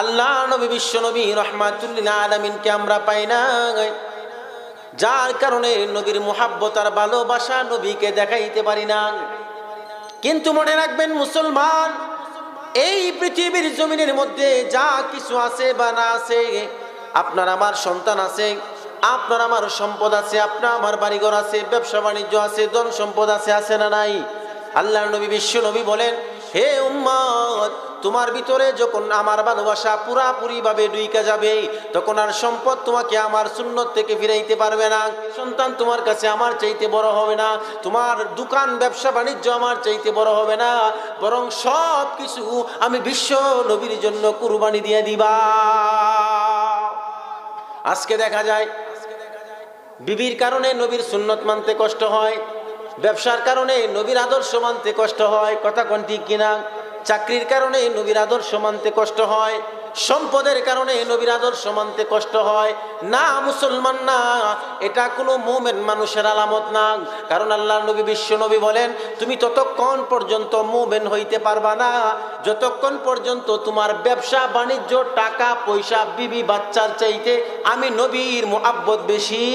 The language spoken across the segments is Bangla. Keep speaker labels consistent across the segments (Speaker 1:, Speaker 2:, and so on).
Speaker 1: আল্লাহ নবী বিশ্ব নবী রাহমাতুল লিল আলামিনকে আমরা পাই না, যার কারণে নবীর মুহাব্বত আর ভালোবাসা নবীকে দেখাইতে পারি না। কিন্তু মনে রাখবেন মুসলমান, এই পৃথিবীর জমিনের মধ্যে যা কিছু আছে বা না আছে, আপনার আমার সন্তান আছে, আপনার আমার সম্পদ আছে, আপনার আমার বাড়িঘর আছে, ব্যবসা বাণিজ্য আছে, ধন সম্পদ আছে, আছে না নাই? আল্লাহর নবী বিশ্ব নবী বলেন, হে উম্মত, তোমার ভিতরে যখন আমার ভালোবাসা পুরাপুরি ভাবে ঢুইকা যাবে, তখন আর সম্পদ তোমাকে আমার সুন্নত থেকে ফিরাইতে পারবে না, সন্তান তোমার কাছে আমার চাইতে বড় হবে না, তোমার দোকান ব্যবসা বাণিজ্য আমার চাইতে বড় হবে না, বরং সব কিছু আমি বিশ্ব নবীর জন্য কুরবানি দিয়ে দিবা। আজকে দেখা যায় বিবির কারণে নবীর সুন্নত মানতে কষ্ট হয়, ব্যবসার কারণে নবীর আদর্শ মানতে কষ্ট হয়, কথা কোন ঠিক কিনা? চাকরির কারণে নবীর আদর্শ মানতে কষ্ট হয়, সম্পদের কারণে নবীর আদর্শ মানতে কষ্ট হয় না। মুসলমান না, এটা কোনো মুমিন মানুষের আলামত না। কারণ আল্লাহর নবী বিশ্ব নবী বলেন, তুমি ততক্ষণ পর্যন্ত মুমিন হইতে পারবা না যতক্ষণ পর্যন্ত তোমার ব্যবসা বাণিজ্য টাকা পয়সা বিবি বাচ্চার চাইতে আমি নবীর মুহাব্বত বেশি,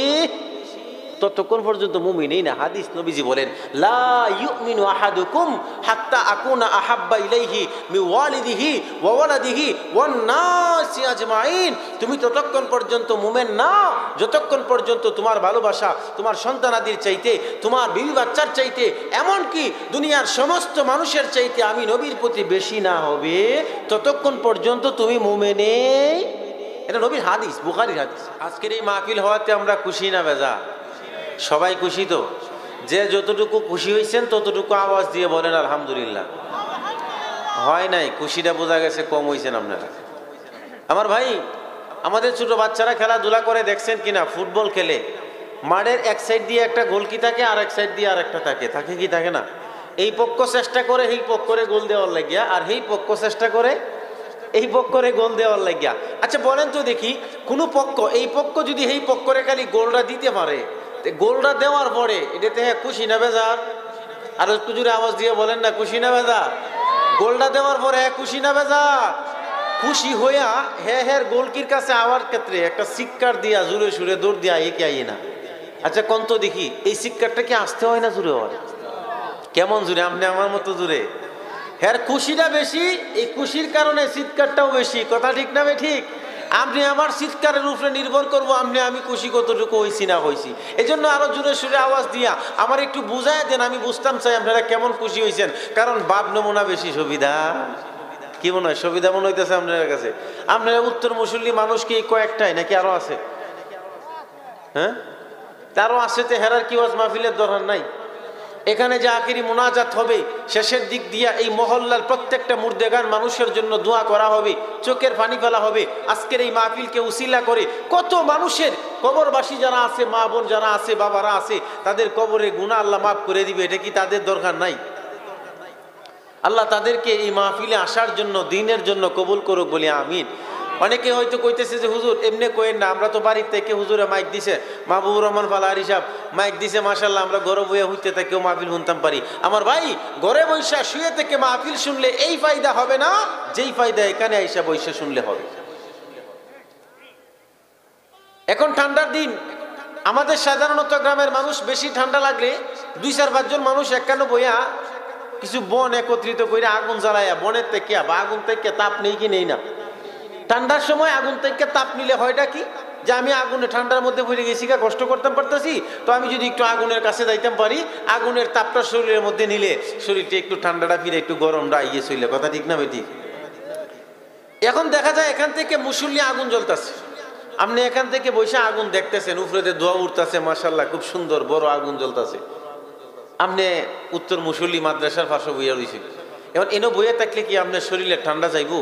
Speaker 1: ততক্ষণ পর্যন্ত মুমিনই না। হাদিস নবীজি বলেন, লা ইউমিনু আহাদুকুম হাত্তা আকুনা আহাব্বা ইলাইহি মিন ওয়ালিদিহি ওয়া ওয়ালাদিহি ওয়ান নাসি আজমাইন। তুমি ততক্ষণ পর্যন্ত মুমিন না যতক্ষণ পর্যন্ত তোমার ভালোবাসা তোমার সন্তানাদির চাইতে, তোমার বিবি বাচ্চার চাইতে, এমন কি দুনিয়ার সমস্ত মানুষের চাইতে আমি নবীর প্রতি বেশি না হবে, ততক্ষণ পর্যন্ত তুমি মুমিন। এটা নবীর হাদিস, বুখারীর হাদিস। আজকের এই মাহফিল হওয়াতে আমরা খুশি না বেজা? সবাই খুশি তো? যে যতটুকু খুশি হয়েছেন ততটুকু আওয়াজ দিয়ে বলেন আলহামদুলিল্লাহ। হয় নাই, খুশিটা বোঝা গেছে কম হয়েছেন আপনারা। আমার ভাই, আমাদের ছোট বাচ্চারা খেলাধুলা করে দেখছেন কিনা? ফুটবল খেলে মাঠের এক সাইড দিয়ে একটা গোলকি থাকে, আর এক সাইড দিয়ে আর একটা থাকে, থাকে কি থাকে না? এই পক্ষ চেষ্টা করে এই পক্ষরে গোল দেওয়ার লাগিয়া, আর এই পক্ষ চেষ্টা করে এই পক্ষরে গোল দেওয়ার লাগিয়া। আচ্ছা বলেন তো দেখি, কোনো পক্ষ, এই পক্ষ যদি এই পক্ষরে খালি গোলটা দিতে পারে, গোলটা দেওয়ার পরে এটাতে খুশি না বেজার? আর একটু জোরে আওয়াজ দিয়ে বলেন না, খুশি না বেজার? গোলটা দেওয়ার পরে খুশি না বেজার? খুশি হইয়া হ্যাঁ গোলকির কাছে আওয়ার ক্ষেত্রে একটা সিক্কার দিয়া জোরে সুরে দৌড় দিয়া একে আই না। আচ্ছা কোন তো দেখি, এই সিক্কারটা কি আসতে হয় না জোরে হয়? কেমন জোরে? আপনি আমার মতো জোরে? হ্যাঁ, খুশিটা বেশি, এই খুশির কারণে চিৎকারটাও বেশি, কথা ঠিক না? ঠিক। আপনি আমার চিৎকারের উপরে নির্ভর করবো আমি খুশি কতটুকু হয়েছি না হয়েছি। এই জন্য আরো জোরে সুরে আওয়াজ দিয়া আমার একটু বুঝায় দেন, আমি বুঝতাম চাই আপনারা কেমন খুশি হয়েছেন। কারণ বাপ নমুনা বেশি সুবিধা, কি মনে হয়? সুবিধা মনে হইতেছে আপনার কাছে? আপনারা উত্তর মুসল্লি মানুষ কি কয়েকটাই নাকি আরো আছে? হ্যাঁ, তারও আছে, তো হেরার কি ওয়াজ মাহফিলের দরকার নাই। এখানে যে আখিরি মুনাজাত হবে, শেষের দিক দিয়া এই মহল্লার প্রত্যেকটা মুর্দেগান মানুষের জন্য দোয়া করা হবে, চোখের পানি ফেলা হবে। আজকের এই মাহফিলকে উসিলা করে কত মানুষের কবরবাসী যারা আছে, মা বোন যারা আছে, বাবারা আছে, তাদের কবরে গুনাহ আল্লাহ মাফ করে দিবে। এটা কি তাদের দরকার নাই? আল্লাহ তাদেরকে এই মাহফিলে আসার জন্য, দিনের জন্য কবুল করুক বলি আমিন। অনেকে হয়তো কইতেছে যে হুজুর এমনি কইেন না, আমরা তো বাড়ির থেকে হুজুরে মাইক দিছে, মাহবুবুর রহমান ফালাহারি সাহেব মাইক দিছে, মাশাআল্লাহ আমরা ঘরে বইয়া হইতে থেকেও মাহফিল শুনতাম পারি। আমার ভাই, ঘরে বৈশা শুয়ে থেকে মাহফিল শুনলে এই ফায়দা হবে না যেই ফায়দা এখানে আইসা বৈশা শুনলে হবে। এখন ঠান্ডার দিন, আমাদের সাধারণত গ্রামের মানুষ বেশি ঠান্ডা লাগলে 2-4-5 জন মানুষ একখানে বইয়া কিছু বন একত্রিত করে আগুন জ্বালাইয়া, বনের থেকে বা আগুন থেকে তাপ নেই কি নেই না? ঠান্ডার সময় আগুন থেকে তাপ নিলে হয়টা কি, যে আমি আগুনে ঠান্ডার মধ্যে পড়ে গেছি, কষ্ট করতাম পারতেছি, তো আমি যদি একটু আগুনের কাছে যাইতাম পারি, আগুনের তাপটা শরীরের মধ্যে নিলে শরীরটা একটু ঠান্ডাটা ফিরে একটু গরমটা ইয়ে চলে, কথা ঠিক না বেটি? এখন দেখা যায় এখান থেকে মুসল্লি আগুন জ্বলতেছে, আপনি এখান থেকে বসে আগুন দেখতেছেন, উপরেতে ধোয়া উঠতেছে, মাশাআল্লাহ খুব সুন্দর বড় আগুন জ্বলতেছে। আপনি উত্তর মুসল্লি মাদ্রাসার পাশে বইয়া রয়েছে, এখন এনে বইয়া থাকলে কি আপনার শরীরে ঠান্ডা যাইব?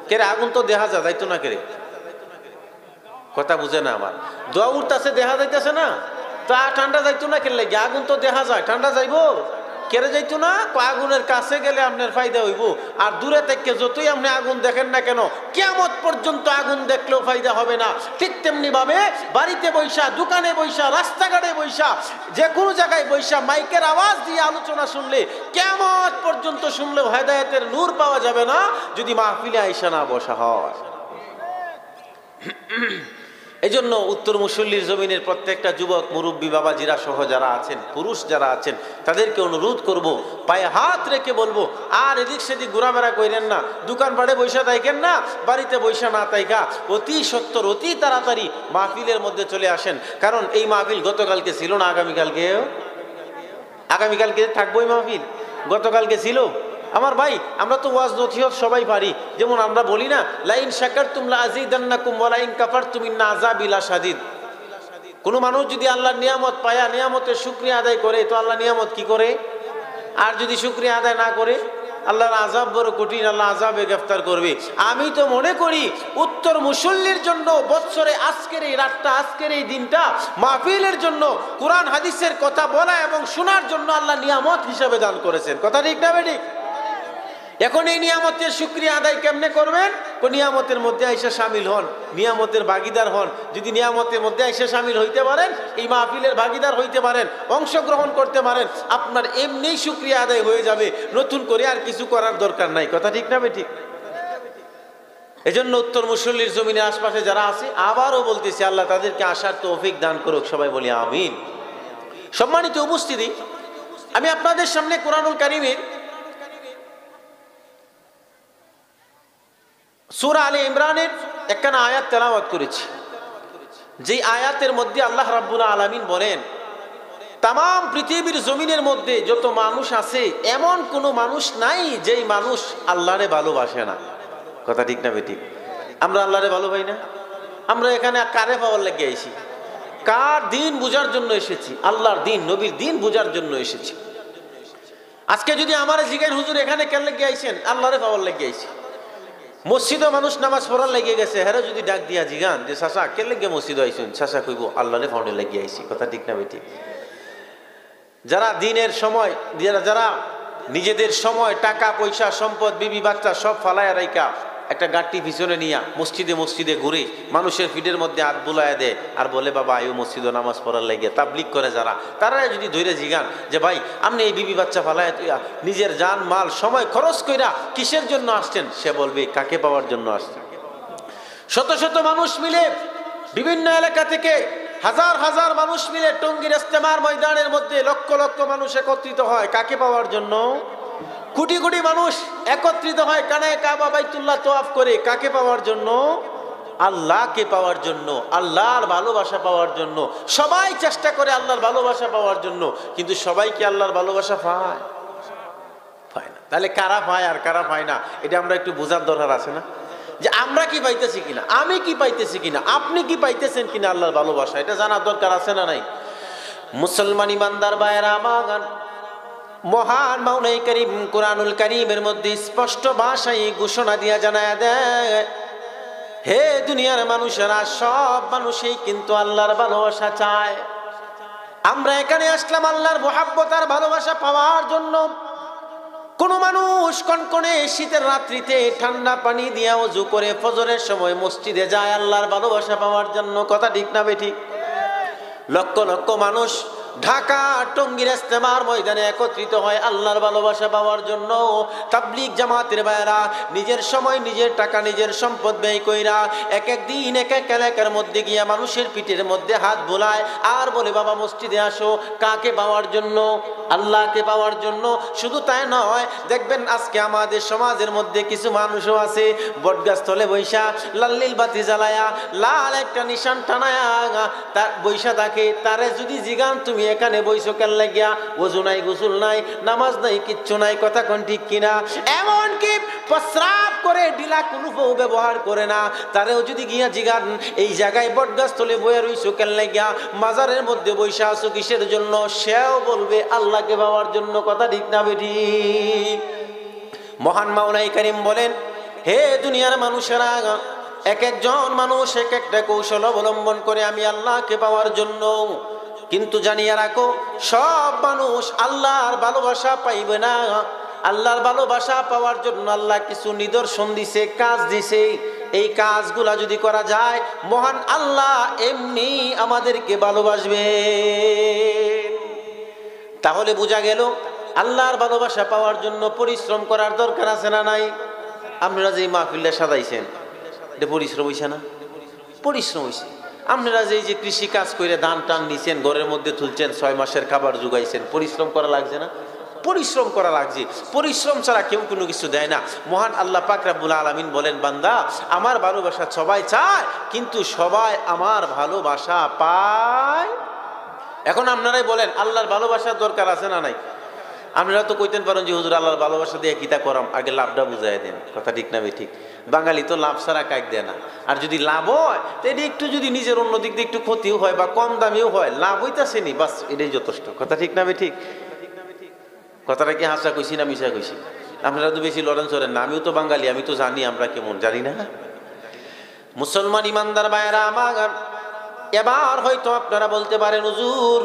Speaker 1: কেরে আগুন তো দেখা যায়, যাইতো না কেরে? কথা বুঝে না আমার? ধোয়া উঠতেছে দেখা যাইতেছে না, তা ঠান্ডা যাইতো না কেন লাগে? আগুন তো দেখা যায়, ঠান্ডা যাইব? কেড়ে যাইতো না, আগুনের কাছে গেলে আপনার ফায়দা হইব, আর দূরে থেকে যতই আপনি আগুন দেখেন না কেন কিয়ামত পর্যন্ত আগুন দেখলেও ফায়দা হবে না। ঠিক তেমনি ভাবে বাড়িতে বৈশা, দোকানে বৈশা, রাস্তাঘাটে বৈশা, যে কোনো জায়গায় বৈশা মাইকের আওয়াজ দিয়ে আলোচনা শুনলে কিয়ামত পর্যন্ত শুনলেও হেদায়েতের নূর পাওয়া যাবে না যদি মাহফিলে আইসা না বসা হয়। এই জন্য উত্তর মুসল্লির জমিনের প্রত্যেকটা যুবক, মুরব্বী, বাবাজিরা সহ যারা আছেন, পুরুষ যারা আছেন, তাদেরকে অনুরোধ করব, পায়ে হাত রেখে বলবো, আর এদিক সেদিক ঘোরাফেরা করেন না, দোকানপাটে বৈশা থাকেন না, বাড়িতে বৈশা না থাইকা অতি সত্তর অতি তাড়াতাড়ি মাহফিলের মধ্যে চলে আসেন। কারণ এই মাহফিল গতকালকে ছিল না, আগামীকালকে থাকবোই মাহফিল, গতকালকে ছিল। আমার ভাই, আমরা তো ওয়াজ নসিহত সবাই পারি, যেমন আমরা বলি না, লাইন শাকারতুম লাযিদান্নাকুম ওয়া লাইন কাফারতুম ইন্না আযাবি লাশাদীদ। কোন মানুষ যদি আল্লাহর নিয়ামত পায়া নিয়ামতের শুকরিয়া আদায় করে তো আল্লাহ নিয়ামত কি করে, আর যদি শুকরিয়া আদায় না করে আল্লাহর আযাব বড় কঠিন, আল্লাহ আযাবে গ্রেফতার করবে। আমি তো মনে করি উত্তর মুসল্লির জন্য বৎসরে আজকের এই রাতটা, আজকের এই দিনটা মাহফিলের জন্য, কোরআন হাদিসের কথা বলা এবং শোনার জন্য আল্লাহ নিয়ামত হিসাবে দান করেছেন। কথা ঠিক না বেটি? এখন এই নিয়ামতের শুকরিয়া আদায় কেমনে করবেন? নিয়ামতের মধ্যে আইসা শামিল হন, নিয়ামতের ভাগিদার হন। যদি নিয়ামতের মধ্যে আইসা শামিল হইতে পারেন, এই মাহফিলের ভাগিদার হইতে পারেন, অংশগ্রহণ করতে পারেন, আপনার এমনিই শুকরিয়া আদায় হয়ে যাবে, নতুন করে আর কিছু করার দরকার নাই। কথা ঠিক না বেঠিক? এজন্য উত্তর মুসল্লির জমিনের আশপাশে যারা আছে, আবারও বলতেছি, আল্লাহ তাদেরকে আসার তৌফিক দান করুক। সবাই বলি আমিন। সম্মানিত উপস্থিতি, আমি আপনাদের সামনে কোরআনুল কারীমের সূরা আলে ইমরানের একখানা আয়াত তেলাওয়াত করেছি। যে আয়াতের মধ্যে আল্লাহ রাব্বুল আলামিন বলেন, তাম পৃথিবীর জমিনের মধ্যে যত মানুষ আছে এমন কোনো মানুষ নাই যেই মানুষ আল্লাহরে ভালোবাসে না। কথা ঠিক না বেঠিক? আমরা আল্লাহরে ভালোবাসি না? আমরা এখানে কারে পাওয়ার লেগে আইছি? কার দিন বুঝার জন্য এসেছি? আল্লাহর দিন, নবীর দিন বুঝার জন্য এসেছি। আজকে যদি আমার জিজ্ঞেস, হুজুর এখানে কেন লেগে আইছেন? আল্লাহরে পাওয়ার লেগে আইছি। মসজিদে মানুষ নামাজ পড়ার লেগে গেছে, হ্যাঁ যদি ডাক দিয়া জিগান যে চাচা কে লেগে মসজিদে আইসুন, চাচা কইব আল্লাহরে ফাউন্ডে লেগে আইছি। কথা ঠিক না বেঠিক? যারা দিনের সময়, যারা নিজেদের সময়, টাকা পয়সা, সম্পদ, বিবি বাচ্চা সব ফালায়া রাইকা একটা গাড়ি পিছনে নিয়া মসজিদে মসজিদে ঘুরে মানুষের ফিডের মধ্যে হাত বুলায় দেয় আর বলে, বাবা আয়ু মসজিদে নামাজ পড়ার লেগে, তাবলিগ করে যারা, তারা যদি ধৈর্য জিগান যে ভাই আপনি এই বিবি বাচ্চা ফালায় তুইয়া নিজের জান মাল সময় খরচ কইরা কিসের জন্য আসছেন? সে বলবে কাকে পাওয়ার জন্য আসছেন। শত শত মানুষ মিলে বিভিন্ন এলাকা থেকে হাজার হাজার মানুষ মিলে টঙ্গীর ইজতেমার ময়দানের মধ্যে লক্ষ লক্ষ মানুষ একত্রিত হয় কাকে পাওয়ার জন্য? কোটি কোটি মানুষ একত্রিত হয় কানায়ে কাবা বাইতুল্লাহ তওয়াফ করে কাকে পাওয়ার জন্য? আল্লাহকে পাওয়ার জন্য, আল্লাহর ভালোবাসা পাওয়ার জন্য। সবাই চেষ্টা করে আল্লাহর ভালোবাসা পাওয়ার জন্য, কিন্তু সবাই কি আল্লাহর ভালোবাসা পায়? পায় না। তাহলে কারা পায় আর কারা পায় না, এটা আমরা একটু বোঝার দরকার আছে না? যে আমরা কি পাইতেছি কিনা, আমি কি পাইতেছি কিনা, আপনি কি পাইতেছেন কিনা আল্লাহর ভালোবাসা, এটা জানার দরকার আছে না নাই? মুসলমান ইমানদার ভাইয়েরা আমার, মহান মাওলাই করিম কোরআনুল কারীমের মধ্যে স্পষ্ট ভাষায় ঘোষণা দিয়া জানায় দেয়, হে দুনিয়ার মানুষেরা, সব মানুষই কিন্তু আল্লাহর ভালোবাসা চায়। আমরা এখানে আসলাম আল্লাহর মুহাব্বত আর ভালোবাসা পাওয়ার জন্য। কোন মানুষ কনকনে শীতের রাত্রিতে ঠান্ডা পানি দিয়া ওযু করে ফজরের সময় মসজিদে যায় আল্লাহর ভালোবাসা পাওয়ার জন্য। কথা ঠিক না বেঠিক? লক্ষ লক্ষ মানুষ ঢাকা টঙ্গীর ইজতেমার ময়দানে একত্রিত হয় আল্লাহর ভালোবাসা পাওয়ার জন্য। তাবলীগ জামাতের ভাইরা নিজের সময়, নিজের টাকা, নিজের সম্পদ ব্যয় কইরা এক এক দিন এক এক এলাকার মধ্যে গিয়া মানুষের পিঠের মধ্যে হাত বোলায় আর বলে, বাবা মসজিদে আসো। কাকে পাওয়ার জন্য? আল্লাহকে পাওয়ার জন্য। শুধু তাই নয়, দেখবেন আজকে আমাদের সমাজের মধ্যে কিছু মানুষও আছে বটগাছ তলে বৈশা লাল্লিল বাতি জ্বালায়া লাল একটা নিশান টানায়া তার বৈশা থাকে। তারে যদি জিগান তুমি এখানে বইছো কেন লাগিয়া, ওযু নাই, গোসল নাই, নামাজ নাই, কিচ্ছু নাই, কথা কোন ঠিক কিনা? এমন কি প্রস্রাব করে ডিলা কুলুফও ব্যবহার করে না, তারেও যদি গিয়া জিগান এই জায়গায় বটগাছ তলে বইয়া রইছো কেন লাগিয়া, মাজারের মধ্যে বৈশা আছো কিসের জন্য, সেও বলবে আল্লাহকে পাওয়ার জন্য। কথা ঠিক না বেঠি? মহান মাওলাই কারীম বলেন, হে দুনিয়ার মানুষেরা, এক একজন মানুষ এক একটা কৌশল অবলম্বন করে আমি আল্লাহকে পাওয়ার জন্য কিন্তু জানিয়ে রাখো, সব মানুষ আল্লাহর ভালোবাসা পাইবে না। আল্লাহর ভালোবাসা পাওয়ার জন্য আল্লাহ কিছু নিদর্শন দিছে, কাজ দিছে। এই কাজগুলা যদি করা যায়, মহান আল্লাহ এমনি আমাদেরকে ভালোবাসবে। তাহলে বোঝা গেল আল্লাহর ভালোবাসা পাওয়ার জন্য পরিশ্রম করার দরকার আছে না নাই? আপনারা যে মাহফিলটা সাজাইছেন, এটা পরিশ্রম হইছে না? পরিশ্রম হইছে। আপনারা যে কৃষি কাজ করে ধান টান নিছেন, ঘরের মধ্যে তুলছেন, 6 মাসের খাবার জোগাইছেন, পরিশ্রম করা লাগছে না? পরিশ্রম করা লাগছে। পরিশ্রম ছাড়া কেউ কোনো কিছু দেয় না। মহান আল্লাহ পাক রব্বুল আলামিন বলেন, বান্দা আমার ভালোবাসা সবাই চায়, কিন্তু সবাই আমার ভালোবাসা পায়। এখন আপনারাই বলেন, আল্লাহর ভালোবাসার দরকার আছে না নাই? আপনারা তো কইতেন পারেন যে হুজুর আল্লাহর ভালোবাসা দিয়ে কিতা করাম, আগে লাভটা বুঝাই দেন। কথা ঠিক না ঠিক? বাঙালি তো লাভ ছাড়া কাক দেয় না। আর যদি লাভ হয় তো এটি একটু, যদি নিজের অন্য দিক দিয়ে একটু ক্ষতিও হয় বা কম দামিও হয়, লাভ হইতাছেনি, বাস এটাই যথেষ্ট। কথা ঠিক না ঠিক? কথাটা কি হাসা কইছি না মিশা কইছি? আপনারা তো বেশি লড়েন চড়েন না। আমিও তো বাঙালি, আমি তো জানি আমরা কেমন, জানি না? মুসলমান ইমানদার ভাইয়েরা আমার, এবার হয়তো আপনারা বলতে পারেন, হুজুর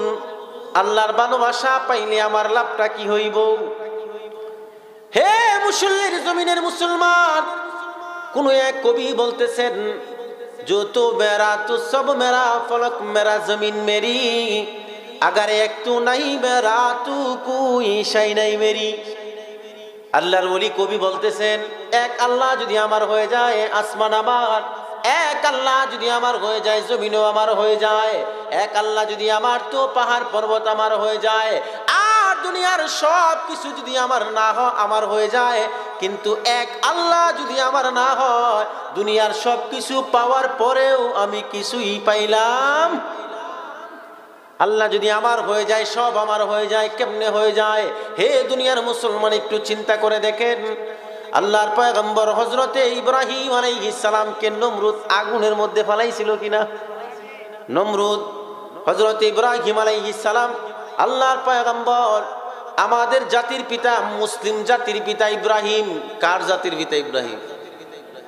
Speaker 1: আল্লাহর ভালোবাসা পাইলে আমার লাভটা কি হইব? হে মুসল্লির জমিনের মুসলমান, কোন এক কবি বলতেছেন, जो तो मेरा तो सब मेरा फलक मेरा जमीन मेरी, अगर एक तू नहीं मेरा तू कोई शै नहीं मेरी। আল্লাহর ওলি কবি বলতেছেন, এক আল্লাহ যদি আমার হয়ে যায়, আসমান আমার, এক আল্লাহ যদি আমার হয়ে যায়, জমিনও আমার হয়ে যায়, এক আল্লাহ যদি আমার, তো পাহাড় পর্বত আমার হয়ে যায়, আর দুনিয়ার সব কিছু যদি আমার না হয়, আমার হয়ে যায়, কিন্তু এক আল্লাহ যদি আমার না হয়, দুনিয়ার সব কিছু পাওয়ার পরেও আমি কিছুই পাইলাম। আল্লাহ যদি আমার হয়ে যায়, সব আমার হয়ে যায়, কেমনে হয়ে যায়? হে দুনিয়ার মুসলমান, একটু চিন্তা করে দেখেন, আল্লাহর পয়গম্বর হযরতে ইব্রাহিম আলাইহিস সালামকে নমরুদ আগুনের মধ্যে ফেলাইছিল কিনা? নমরুদ, হযরতে ইব্রাহিম আলাইহিস সালাম, আল্লাহর পয়গম্বর, আমাদের জাতির পিতা, মুসলিম জাতির পিতা ইব্রাহিম। কার জাতির পিতা ইব্রাহিম?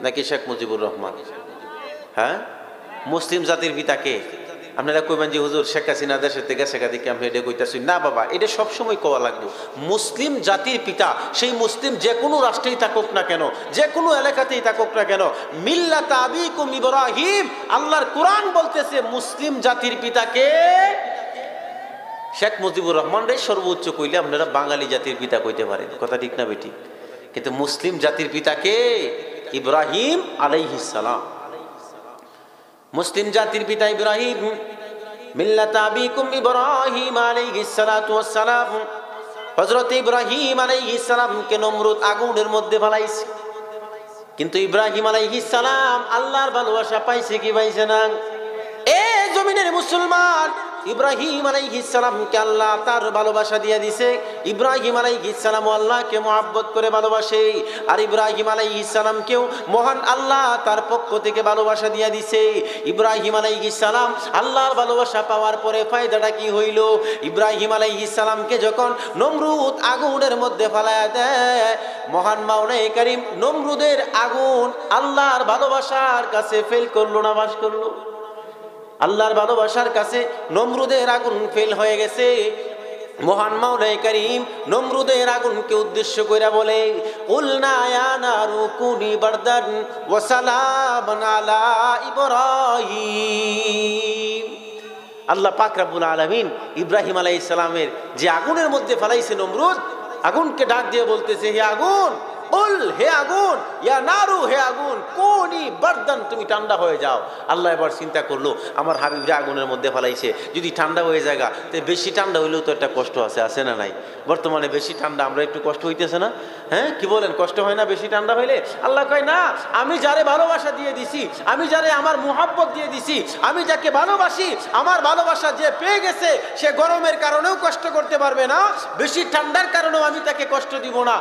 Speaker 1: নাকি শেখ মুজিবুর রহমান? হ্যাঁ, মুসলিম জাতির পিতা কে? আপনারা কইবেন যে হুজুর শেখ হাসিনা দেশের থেকে শেখা দিকে আমি এটা কইতাছি না। বাবা, এটা সবসময় কোয়া লাগবে। মুসলিম জাতির পিতা, সেই মুসলিম যে কোনো রাষ্ট্রেই থাকুক না কেন, যে কোনো এলাকাতেই থাকুক না কেন, মিল্লাত আবিকুম ইব্রাহিম, আল্লাহর কোরআন বলতেছে মুসলিম জাতির পিতাকে শেখ মুজিবুর রহমান রে সর্বোচ্চ কইলে আপনারা বাঙালি জাতির পিতা কইতে পারেন। কথা ঠিক না বেটি? কিন্তু মুসলিম জাতির পিতাকে ইব্রাহিম আলাইহিস সালাম। মুসলিম জাতির পিতা ইব্রাহিম, মিল্লাত আবিকুম ইব্রাহিম আলাইহিস সালাতু ওয়াস সালাম। হযরত ইব্রাহিম আলাইহিস সালামকে নমরুদ আগুনের মধ্যে ফেলাইছে, কিন্তু ইব্রাহিম আলাইহিস সালাম আল্লাহর ভালোবাসা পাইছে কি পাইছে না? এ জমিনের মুসলমান, ইব্রাহিম আলাইহিস সালামকে আল্লাহ তার ভালোবাসা দিয়ে দিছে। ইব্রাহিম আলাইহিস সালাম আল্লাহকে মহব্বত করে ভালোবাসে, আর ইব্রাহিম আলাইহিস সালামকেও মহান আল্লাহ তার পক্ষ থেকে ভালোবাসা দিয়ে দিছে। ইব্রাহিম আলাইহিস সালাম আল্লাহর ভালোবাসা পাওয়ার পরে ফায়দাটা কি হইল? ইব্রাহিম আলাইহিস সালামকে যখন নমরুদ আগুনের মধ্যে ফেলায় দেয়, মহান মাওলানা কারীম নমরুদের আগুন আল্লাহর ভালোবাসার কাছে ফেল করলো না পাস করলো? আল্লাহর ভালোবাসার কাছে নমরুদের আগুন ফেল হয়ে গেছে। মহান মাওলানা কারীম নমরুদের আগুনকে উদ্দেশ্য করে বলে, কুলনা ইয়া নারু কুনি বারদান ওয়া সালামান আলা ইব্রাহিম। আল্লাহ পাক রব্বুল আলামিন ইব্রাহিম আলাইহিস সালামের যে আগুনের মধ্যে ফেলাইছে নমরুদ, আগুনকে ডাক দিয়ে বলতেছে, হে আগুন, বল হে আগুন, ইয়া নারু, হে আগুন, কোনি বারদান, তুমি ঠান্ডা হয়ে যাও। আল্লাহ এবার চিন্তা করলো, আমার হাবিবরে আগুনের মধ্যে ফেলাইছে, যদি ঠান্ডা হয়ে যায়, তো বেশি ঠান্ডা হইলেও তো একটা কষ্ট আছে না নাই? বর্তমানে বেশি ঠান্ডা, আমরা একটু কষ্ট হইতেছে না? হ্যাঁ, কি বলেন, কষ্ট হয় না বেশি ঠান্ডা হইলে? আল্লাহ কয় না, আমি যারে ভালোবাসা দিয়ে দিছি, আমি যারে আমার মুহাব্বত দিয়ে দিছি, আমি যাকে ভালোবাসি, আমার ভালোবাসা যে পেয়ে গেছে, সে গরমের কারণেও কষ্ট করতে পারবে না, বেশি ঠান্ডার কারণেও আমি তাকে কষ্ট দিব না।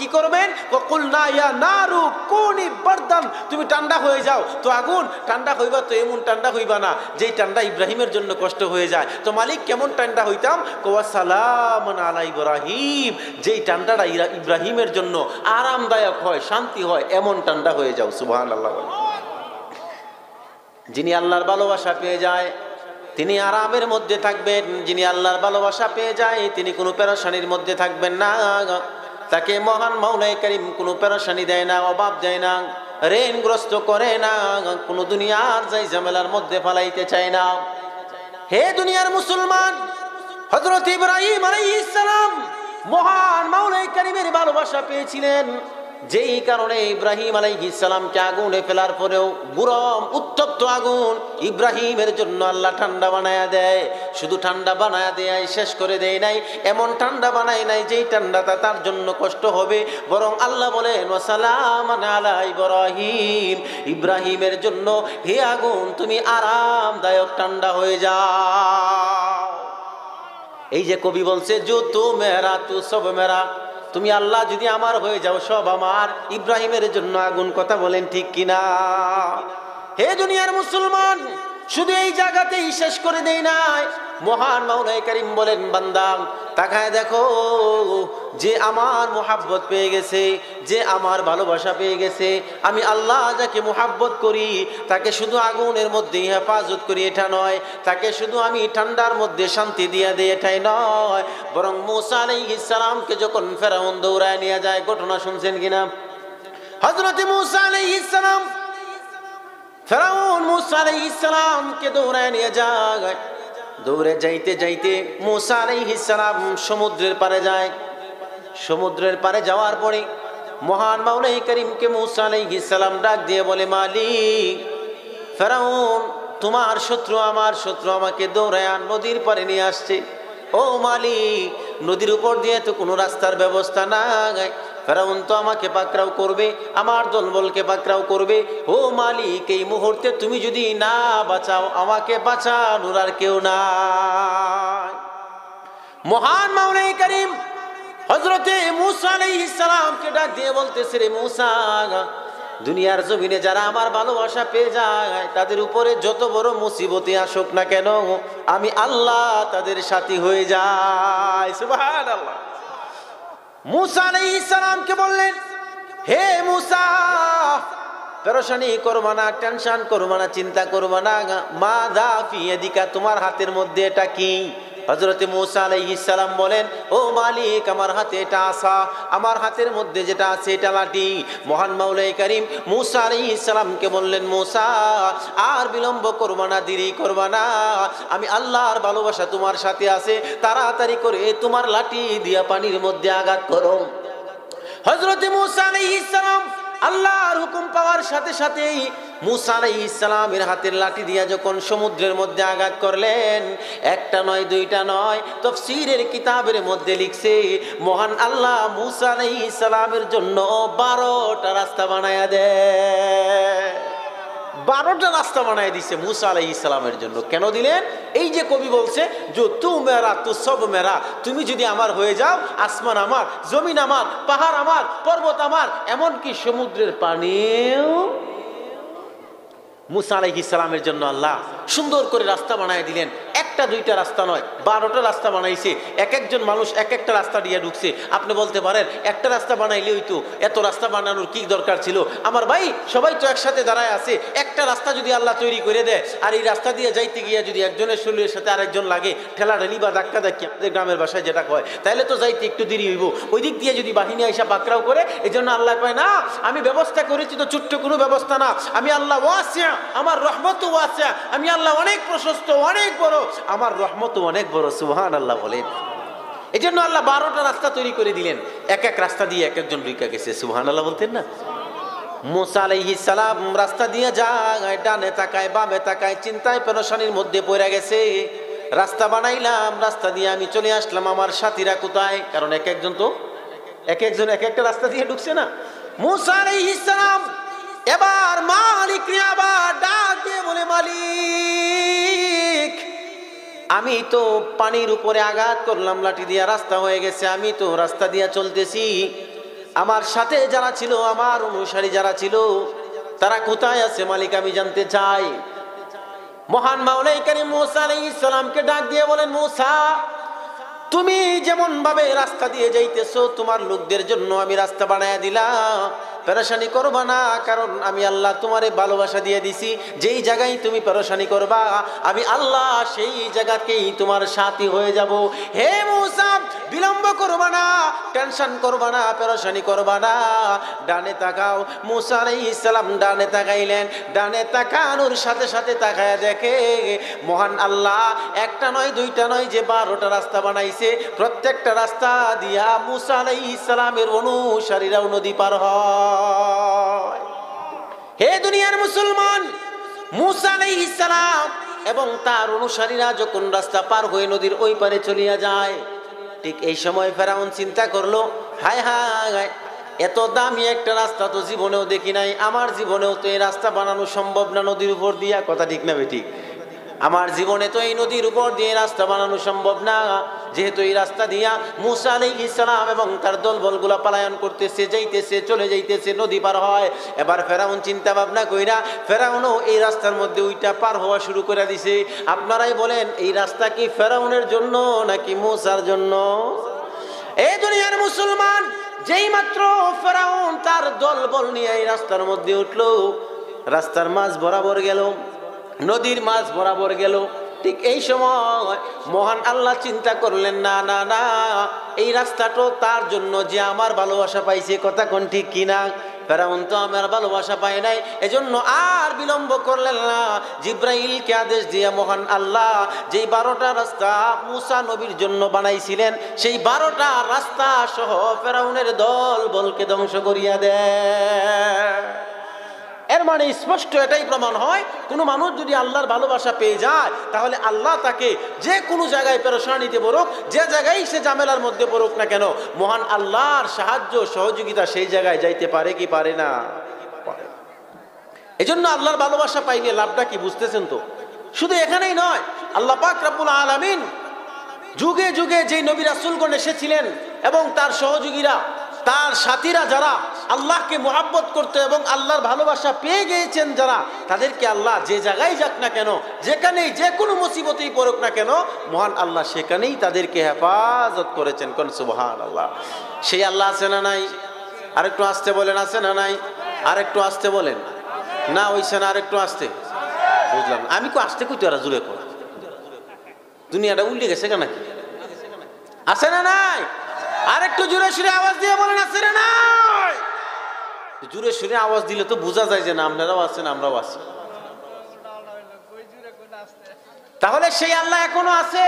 Speaker 1: কি করবেন? কুলনা ইয়া নারু কুনি বারদান, তুমি ঠান্ডা হয়ে যাও। তো আগুন ঠান্ডা হইবা, তো এমন ঠান্ডা হইবা না যেই ঠান্ডা ইব্রাহিমের জন্য কষ্ট হয়ে যায়। তো মালিক কেমন ঠান্ডা হইতাম? ওয়া সালামান আলা ইব্রাহিম, যেই ঠান্ডাটা ইব্রাহিমের জন্য আরামদায়ক হয়, শান্তি হয়, এমন ঠান্ডা হয়ে যাও। সুবহানাল্লাহ। যিনি আল্লাহর ভালোবাসা পেয়ে যায়, তিনি আরামের মধ্যে থাকবেন। যিনি আল্লাহর ভালোবাসা পেয়ে যায় তিনি কোনো পেরেশানির মধ্যে থাকবেন না। তাকে মহান মাওলাই কারীম কোনো পেরেশানি দেয় না, অভাব দেয় না, ঋণগ্রস্ত করে না, কোনো দুনিয়ার যাই ঝামেলার মধ্যে ফেলাইতে চায় না। হে দুনিয়ার মুসলমান, হযরত ইব্রাহিম আলাইহিস সালাম মহান মাওলাই কারীমের ভালোবাসা পেয়েছিলেন, যেই কারণে ইব্রাহিম আলাইহিস সালামকে আগুনে ফেলার পরেও গরম উত্তপ্ত আগুন ইব্রাহিমের জন্য আল্লাহ ঠান্ডা বানায়া দেয়। শুধু ঠান্ডা বানায়া দেয় শেষ করে দেয় নাই, এমন ঠান্ডা বানায় নাই যেই ঠান্ডাটা তার জন্য কষ্ট হবে, বরং আল্লাহ বলেন ওয়াসালামান আলা ইব্রাহিম, ইব্রাহিমের জন্য হে আগুন তুমি আরামদায়ক ঠান্ডা হয়ে যাও। এই যে কবি বলছে জো তু মেরা তু সব মেরা, তুমি আল্লাহ যদি আমার হয়ে যাও সব আমার। ইব্রাহিমের জন্য আগুন, কথা বলেন ঠিক কিনা? হে দুনিয়ার মুসলমান, শুধু এই জায়গাতেই শেষ করে দেই নাই, মহান মাওলাই কারীম বলেন বান্দা তাকায় দেখো, যে আমার মুহাব্বত পেয়ে গেছে, যে আমার ভালোবাসা পেয়ে গেছে, আমি আল্লাহ যাকে মুহাব্বত করি তাকে শুধু আগুনের মধ্যে হেফাজত করি এটা নয়, তাকে শুধু আমি ঠান্ডার মধ্যে শান্তি দিয়ে দিই এটাই নয়, বরং মূসা আলাইহিস সালামকে যখন ফেরাউন দৌড়ায় নিয়ে যায়, ঘটনা শুনছেন কিনা? হযরত মূসা আলাইহিস সালাম, ফেরাউন মূসা আলাইহিস সালামকে দৌড়ায় নিয়ে যায়। দৌড়ে যাইতে যাইতে মূসা আলাইহিস সালাম সমুদ্রের পারে যায়। সমুদ্রের পারে যাওয়ার পরে মহান মাওলাই কারীমকে মূসা আলাইহিস সালাম ডাক দিয়ে বলে, মালিক ফেরাউন তোমার শত্রু আমার শত্রু আমাকে দৌড়ায় নদীর পারে নিয়ে আসছে। ও মালিক, নদীর উপর দিয়ে তো কোনো রাস্তার ব্যবস্থা নাই, ফেরাউন তো আমাকে পাকড়াও করবে, আমার দলবলকে পাকড়াও করবে। ও মালিক, এই মুহূর্তে তুমি যদি না বাঁচাও, আমাকে বাঁচানোর আর কেউ নাই। মহান মাওলাই কারীম হযরতে মূসা আলাইহিস সালামকে ডাক দিয়ে বলতেছে, রে মূসা, দুনিয়ার জমিনে যারা আমার ভালোবাসা পেয়ে যায় তাদের উপরে যত বড় মুসিবতই আসুক না কেন, আমি আল্লাহ তাদের সাথী হয়ে যাই। সুবহানাল্লাহ। মূসা আলাইহিস সালামকে বললেন, হে মূসা, পেরেশানি করবা না, টেনশন করবা না, চিন্তা করবা না, মাযা ফি ইয়াদিকা, তোমার হাতের মধ্যে এটা কি? হযরত মূসা আলাইহিস সালাম বলেন, ও মালিক, আমার হাতে এটা আসা, আমার হাতের মধ্যে যেটা আছে এটা লাঠি। মহান মাওলাই কারীম মূসা আলাইহিস সালামকে বললেন, মূসা আর বিলম্ব করবা না, দেরি করবা না, আমি আল্লাহর ভালোবাসা তোমার সাথে আছে, তাড়াতাড়ি করে তোমার লাঠি দিয়া পানির মধ্যে আঘাত করো। হযরত মূসা আলাইহিস সালাম আল্লাহর হুকুম পাওয়ার সাথে সাথেই মূসা আলাইহিস সালামের হাতের লাঠি দিয়া যখন সমুদ্রের মধ্যে আঘাত করলেন, একটা নয় দুইটা নয়, তাফসীরের কিতাবের মধ্যে লিখছে মহান আল্লাহ মূসা আলাইহিস সালামের জন্য 12টা রাস্তা বানায়া দেয়। 12টা রাস্তা বানায় দিছে মূসা আলাইহিস সালামের জন্য। কেন দিলেন? এই যে কবি বলছে যে তু মেরা তু সব মেরা, তুমি যদি আমার হয়ে যাও, আসমান আমার, জমিন আমার, পাহাড় আমার, পর্বত আমার, এমনকি সমুদ্রের পানিও। মূসা আলাইহিস সালামের জন্য আল্লাহ সুন্দর করে রাস্তা বানায় দিলেন। একটা দুইটা রাস্তা নয়, 12টা রাস্তা বানাইছে। এক একজন মানুষ এক একটা রাস্তা দিয়ে ঢুকছে। আপনি বলতে পারেন একটা রাস্তা বানাইলে হইতো, এত রাস্তা বানানোর কি দরকার ছিল? আমার ভাই, সবাই তো একসাথে দাঁড়ায় আছে, একটা রাস্তা যদি আল্লাহ তৈরি করে দেয়, আর এই রাস্তা দিয়ে যাইতে গিয়ে যদি একজনের শরীরের সাথে আরেকজন লাগে, ঠেলা ঠেলি বা ধাক্কা ধাক্কি, আমাদের গ্রামের ভাষায় যেটা কয়, তাহলে তো যাইতে একটু দেরি হইব। ওই দিক দিয়ে যদি বাহিনী আইসা পাকড়াও করে, এই জন্য আল্লাহ কয় না, আমি ব্যবস্থা করেছি তো ছোট্ট কোনো ব্যবস্থা না, আমি আল্লাহ ওয়াসিয়া, আমার রহমত ওয়াসিয়া, আমি আল্লাহ অনেক প্রশস্ত, অনেক বড়, আমার রহমত অনেক বড়। সুবহানাল্লাহ বলেন। এই জন্য আল্লাহ 12টা রাস্তা তৈরি করে দিলেন, এক এক রাস্তা দিয়ে এক একজন ঢুকে গেছে। সুবহানাল্লাহ বলতেন না? মূসা আলাইহিস সালাম রাস্তা দিয়ে যায়, ডানে তাকায় বামে তাকায়, চিন্তায় পেরেশানির মধ্যে পড়ে গেছে। রাস্তা বানাইলাম, রাস্তা দিয়ে আমি চলে আসলাম, আমার সাথীরা কোথায়? কারণ এক একজন তো এক একজন এক একটা রাস্তা দিয়ে ঢুকছে না। মূসা আলাইহিস সালাম এবার মালিক রে আবার ডাক দিয়ে বলে, মালিক, আমি তো পানির উপরে আঘাত করলাম লাঠি দিয়া, রাস্তা হয়ে গেছে, আমি তো রাস্তা দিয়া চলতেছি, আমার সাথে যারা ছিল, আমার অনুসারী যারা ছিল, তারা কোথায় আছে মালিক, আমি জানতে চাই। মহান মাওলাই কারীম মূসা আলাইহিস সালামকে ডাক দিয়ে বলেন, মূসা, তুমি যেমন ভাবে রাস্তা দিয়ে যাইতেছো, তোমার লোকদের জন্য আমি রাস্তা বানায়া দিলাম, পেরেশানি করবা না, কারণ আমি আল্লাহ তোমারে ভালোবাসা দিয়ে দিছি। যেই জায়গায় তুমি পেরেশানি করবা আমি আল্লাহ সেই জায়গাতেই তোমার সাথী হয়ে যাব। হে মূসা বিলম্ব করবা না, টেনশন করবা না, পেরেশানি করবা না, ডানে তাকাও। মূসা আলাইহিস সালাম ডানে তাকাইলেন। ডানে তাকানোর সাথে সাথে তাকায়া দেখে মহান আল্লাহ একটা নয় দুইটা নয় যে 12টা রাস্তা বানাইছে। প্রত্যেকটা রাস্তা দিয়া মূসা আলাইহিস সালামের অনুসারীরাও নদী পার হয়। হে দুনিয়ার মুসলমান, মূসা আলাইহিস সালাম এবং তার অনুসারীরা যখন রাস্তা পার হয়ে নদীর ওই পারে চলিয়া যায়, ঠিক এই সময় ফেরাউন চিন্তা করলো, হায় হায়, এত দামি একটা রাস্তা তো জীবনেও দেখি নাই, আমার জীবনেও তো এই রাস্তা বানানো সম্ভব না নদীর উপর দিয়া। কথা ঠিক না বেঠিক? আমার জীবনে তো এই নদীর উপর দিয়ে রাস্তা বানানো সম্ভব না। যেহেতু এই রাস্তা দিয়া মূসা আলাইহিস সালাম এবং তার দলবলগুলা পলায়ন করতেছে, যাইতেছে, চলে যাইতেছে, নদী পার হয়। এবার ফেরাউন চিন্তা ভাবনা কইরা ফেরাউনও এই রাস্তার মধ্যে ওইটা পার হওয়া শুরু করে দিছে। আপনারাই বলেন এই রাস্তা কি ফেরাউনের জন্য নাকি মূসার জন্য? এই দুনিয়ার মুসলমান, যেই মাত্র ফেরাউন তার দলবল নিয়ে এই রাস্তার মধ্যে উঠলো, রাস্তার মাঝ বরাবর গেল, নদীর মাঝ বরাবর গেল, ঠিক এই সময় মহান আল্লাহ চিন্তা করলেন, না না না, এই রাস্তাটা তার জন্য যে আমার ভালোবাসা পাইছে। কথা কোন ঠিক কিনা? ফেরাউন তো আমার ভালোবাসা পায় নাই, এজন্য আর বিলম্ব করলেন না। জিব্রাইলকে আদেশ দিয়ে মহান আল্লাহ যেই 12টা রাস্তা মূসা নবীর জন্য বানাইছিলেন, সেই 12টা রাস্তা সহ ফেরাউনের দল বলকে ধ্বংস করিয়া দেয়। এর মানে স্পষ্ট এটাই প্রমাণ হয়, কোনো মানুষ যদি আল্লাহর ভালোবাসা পেয়ে যায় তাহলে আল্লাহ তাকে যে কোনো জায়গায় পেরেশানিতে পড়ুক, যে জায়গায় সে ঝামেলার মধ্যে পড়ুক না কেন, মহান আল্লাহর সাহায্য সহযোগিতা সেই জায়গায় যাইতে পারে কি পারে না? এজন্য আল্লাহর ভালোবাসা পাইলে লাভটা কি বুঝতেছেন তো? শুধু এখানেই নয়, আল্লাহ পাক রব্বুল আলামিন যুগে যুগে যে নবী রাসূলগণ এসেছিলেন এবং তার সহযোগীরা, তার সাথীরা যারা আল্লাহকে মুহাব্বত করতে এবং আল্লাহর ভালোবাসা পেয়ে গিয়েছেন যারা, তাদেরকে আল্লাহ যে জায়গায় যাক না কেন, যেখানেই যে কোনো মুসিবতেই পড়ুক না কেন, মহান আল্লাহ সেখানেই তাদেরকে হেফাজত করেছেন। কোন সুবহানাল্লাহ। সেই আল্লাহ আছে না নাই? আরেকটু আসতে বলেন, আছে না নাই? আরেকটু আসতে বলেন না, ওইছে না, আরেকটু আসতে। বুঝলাম, আমি কো আসতে কই তোরা জুড়ে কর, দুনিয়াটা উল্টে গেছে কেন? নাকি আছে না নাই? আরেকটু জোরে সুরে আওয়াজ দিয়ে বলেন, আছে না নাই? জোরে সুরে আওয়াজ দিলে তো বোঝা যায় যে না আপনারাও আছেন, আমরাও আছি। তাহলে সেই আল্লাহ এখনো আছে।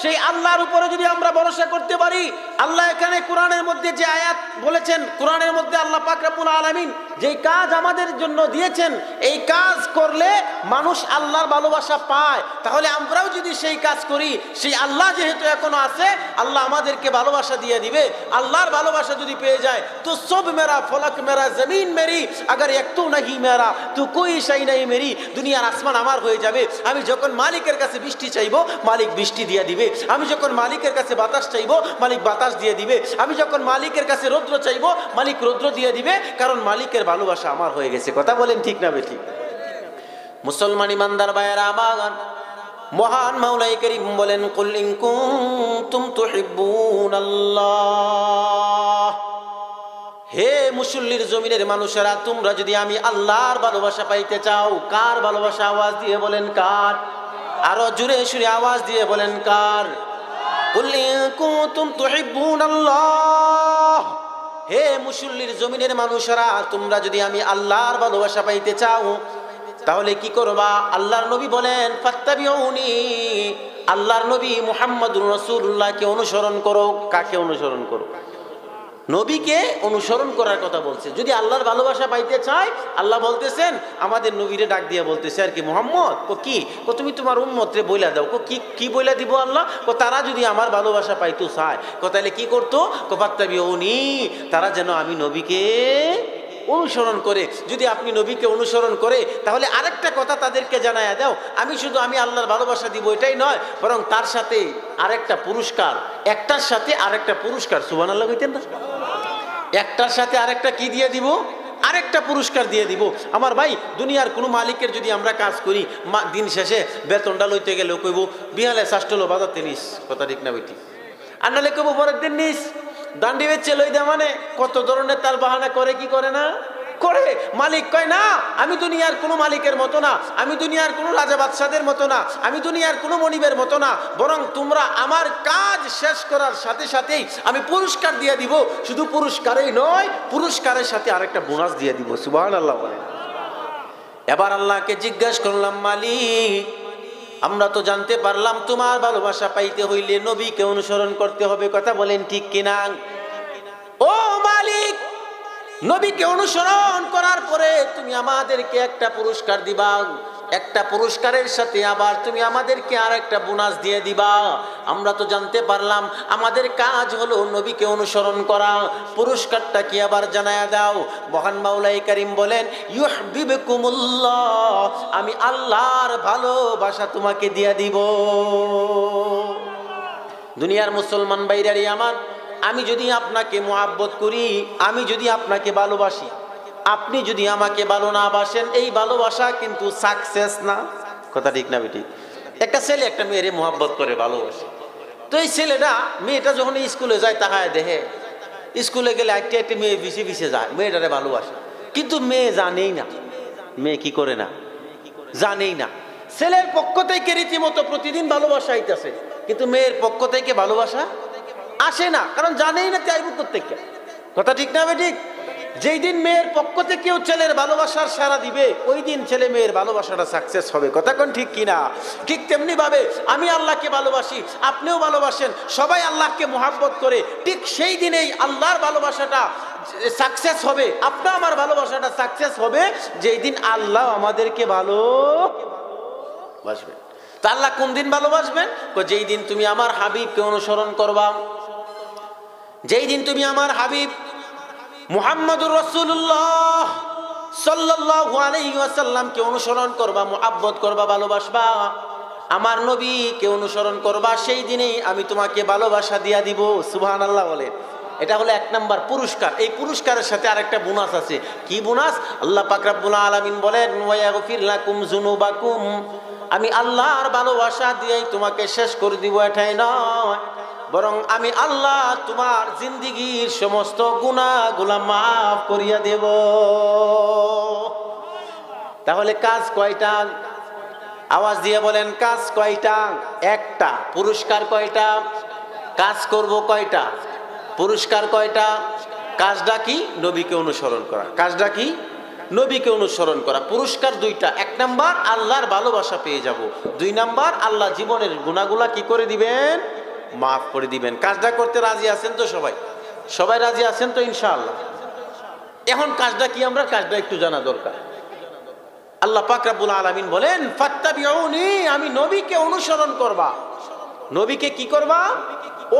Speaker 1: সেই আল্লাহর উপরে যদি আমরা ভরসা করতে পারি, আল্লাহ এখানে কোরআনের মধ্যে যে আয়াত বলেছেন, কোরআনের মধ্যে আল্লাহ পাক রব্বুল আলামিন যেই কাজ আমাদের জন্য দিয়েছেন, এই কাজ করলে মানুষ আল্লাহর ভালোবাসা পায়। তাহলে আমরাও যদি সেই কাজ করি, সেই আল্লাহ যেহেতু এখনো আছে, আল্লাহ আমাদেরকে ভালোবাসা দিয়ে দিবে। আল্লাহর ভালোবাসা যদি পেয়ে যায় তো সব মেরা, ফলক মেরা, জমিন মেরি, আগার একটু নাহি মেরা তো কোই শাই নাই মেরি। দুনিয়ার আসমান আমার হয়ে যাবে। আমি যখন মালিকের কাছে বৃষ্টি চাইবো, মালিক বৃষ্টি দিয়ে দিবে। আমি যখন মালিকের কাছে বাতাস চাইবো, মালিক বাতাস দিয়ে দিবে। আমি যখন মালিকের কাছে রৌদ্র চাইবো, মালিক রৌদ্র দিয়ে দিবে, কারণ মালিকের ভালোবাসা আমার হয়ে গেছে। কথা বলেন ঠিক না বেঠিক? মুসলমান ইমানদার ভাইয়েরা আমার, মহান মাওলাই করিম বলেন, কুল ইন কুনতুম তুহিব্বুনাল্লাহ, হে মুসল্লির জমিনের মানুষেরা, তোমরা যদি আমি আল্লাহর ভালোবাসা পাইতে চাও, কার ভালোবাসা? আওয়াজ দিয়ে বলেন কার? আরো জোরে সুরে আওয়াজ দিয়ে বলেন কার? কুল ইন কুনতুম তুহিব্বুনাল্লাহ, হে মুসল্লির জমিনের মানুষেরা, তোমরা যদি আমি আল্লাহর ভালোবাসা পাইতে চাও তাহলে কি করবা? আল্লাহর নবী বলেন, ফাত্তাবিউনি, আল্লাহর নবী মুহাম্মদুর রাসূলুল্লাহকে অনুসরণ করো। কাকে অনুসরণ করো? নবীকে অনুসরণ করার কথা বলছে। যদি আল্লাহর ভালোবাসা পাইতে চাই, আল্লাহ বলতেছেন, আমাদের নবীরে ডাক দিয়ে বলতেছে আর কি, মুহাম্মদ কি তুমি তোমার উম্মতরে বইলা দাও। কি বইলা দিব আল্লাহ? তারা যদি আমার ভালোবাসা পাইতে চায়, তাহলে কি করতো? ফাত্তাবিউনি, তারা যেন আমি নবীকে অনুসরণ করে। যদি আপনি নবীকে অনুসরণ করে, তাহলে আরেকটা কথা তাদেরকে জানায়া দাও, আমি আল্লাহর ভালোবাসা দিব এটাই নয়, বরং তার সাথে আরেকটা পুরস্কার, একটার সাথে আরেকটা পুরস্কার। সুবহানাল্লাহ কইতেন না? একটার সাথে আরেকটা কি দিয়ে দিব? আরেকটা পুরস্কার দিয়ে দিব। আমার ভাই, দুনিয়ার কোনো মালিকের যদি আমরা কাজ করি, দিন শেষে বেতনটা লইতে গেলেও কইব বিহালে শাস্টলো বাজাতে নিস। কথা ঠিক না বেটি? আর নাহলে কইব পরের দিন নিস। দান্ডি বেচে লই দে মানে কত ধরনের তার বাহানা করে, কি করে না করে। মালিক কয় না আমি দুনিয়ার কোনো মালিকের মতো না, আমি দুনিয়ার কোনো রাজা বাদশাদের মতো না, আমি দুনিয়ার কোনো মনিবের মতো না, বরং তোমরা আমার কাজ শেষ করার সাথে সাথেই আমি পুরস্কার দিয়ে দিব। শুধু পুরস্কারই নয়, পুরস্কারের সাথে আরেকটা বোনাস দিয়ে দিব। সুবহানাল্লাহ বলেন। এবার আল্লাহকে জিজ্ঞাসা করলাম, মালিক আমরা তো জানতে পারলাম তোমার ভালোবাসা পাইতে হইলে নবীকে অনুসরণ করতে হবে, কথা বলেন ঠিক কিনা? ও মালিক, নবীকে অনুসরণ করার পরে তুমি আমাদেরকে একটা পুরস্কার দিবা, একটা পুরস্কারের সাথে আবার তুমি আমাদেরকে আর একটা বোনাস দিয়ে দিবা। আমরা তো জানতে পারলাম আমাদের কাজ হলো নবীকে অনুসরণ করা, পুরস্কারটা কি আবার জানায়া দাও। মহান মাওলাই কারীম বলেন, ইউহিব্বুকুমুল্লাহ, আমি আল্লাহর ভালোবাসা তোমাকে দিয়ে দিব। দুনিয়ার মুসলমান ভাইরারি আমার, আমি যদি আপনাকে মুহাব্বত করি, আমি যদি আপনাকে ভালোবাসি, আপনি যদি আমাকে ভালো না বাসেন, এই ভালোবাসা কিন্তু সাকসেস না, কথা ঠিক না বেটি? একটা ছেলে একটা মেয়েরে মুহাব্বত করে ভালোবাসে, তো এই ছেলেটা মেয়েটা যখন স্কুলে যায় তাকায় দেখে, স্কুলে গেলে একটা একটা মেয়ে পিছিয়ে পিছিয়ে যায়, মেয়েটারে ভালোবাসে, কিন্তু মেয়ে জানেই না, মেয়ে কি করে না জানেই না। ছেলের পক্ষ থেকে রীতিমতো প্রতিদিন ভালোবাসা আইতেছে, কিন্তু মেয়ের পক্ষ থেকে ভালোবাসা আসে না, কারণ জানেই না চাইব প্রত্যেককে, কথা ঠিক না বেঠিক? যেই দিন মেয়ের পক্ষ থেকেও ছেলের ভালোবাসার সাড়া দিবে, ওই দিন ছেলে মেয়ের ভালোবাসাটা সাকসেস হবে, কথা কোন ঠিক কিনা? ঠিক তেমনি ভাবে আমি আল্লাহকে ভালোবাসি, আপনিও ভালোবাসেন, সবাই আল্লাহকে মুহাব্বত করে, ঠিক সেই দিনেই আল্লাহর ভালোবাসাটা সাকসেস হবে, আপনার আমার ভালোবাসাটা সাকসেস হবে যেই দিন আল্লাহ আমাদেরকে ভালোবাসবেন। তা আল্লাহ কোন দিন ভালোবাসবেন? যেই দিন তুমি আমার হাবিবকে অনুসরণ করবা, যেই দিন তুমি আমার হাবিব মুহাম্মদুর রাসূলুল্লাহ সাল্লাল্লাহু আলাইহি ওয়াসাল্লামকে অনুসরণ করবা, মুহাব্বত করবা, ভালোবাসবা, আমার নবীকে অনুসরণ করবা, সেই দিনেই আমি তোমাকে ভালোবাসা দিয়া দিব। সুবহানাল্লাহ বলেন। এটা হলো এক নাম্বার পুরস্কার। এই পুরস্কারের সাথে আরেকটা বোনাস আছে। কি বোনাস? আল্লাহ পাক রব্বুল আলামিন বলেন, ওয়া ইয়াগফির লাকুম যুনুবাকুম, আমি আল্লাহর ভালোবাসা দিয়েই তোমাকে শেষ করে দিব, এটাই নয়, বরং আমি আল্লাহ তোমার জিন্দেগীর সমস্ত গুনাহগুলো মাফ করিয়া দেব। তাহলে কাজ কয়টা? আওয়াজ দিয়ে বলেন, কাজ কয়টা? একটা। পুরস্কার কয়টা? কাজ করব কয়টা? পুরস্কার কয়টা? কাজটা কি? নবীকে অনুসরণ করা। কাজটা কি? নবীকে অনুসরণ করা। পুরস্কার দুইটা। এক নাম্বার আল্লাহর ভালোবাসা পেয়ে যাব, দুই নাম্বার আল্লাহ জীবনের গুনাহগুলা কি করে দিবেন? মাফ করে দিবেন। কাজটা করতে রাজি আছেন তো সবাই? সবাই রাজি আছেন তো ইনশাআল্লাহ? এখন কাজটা কি, আমরা কাজটা একটু জানা দরকার। আল্লাহ পাক রব্বুল আলামিন বলেন, ফাত্তাবিউনি, আমি নবীকে অনুসরণ করবা। নবীকে কি করবা?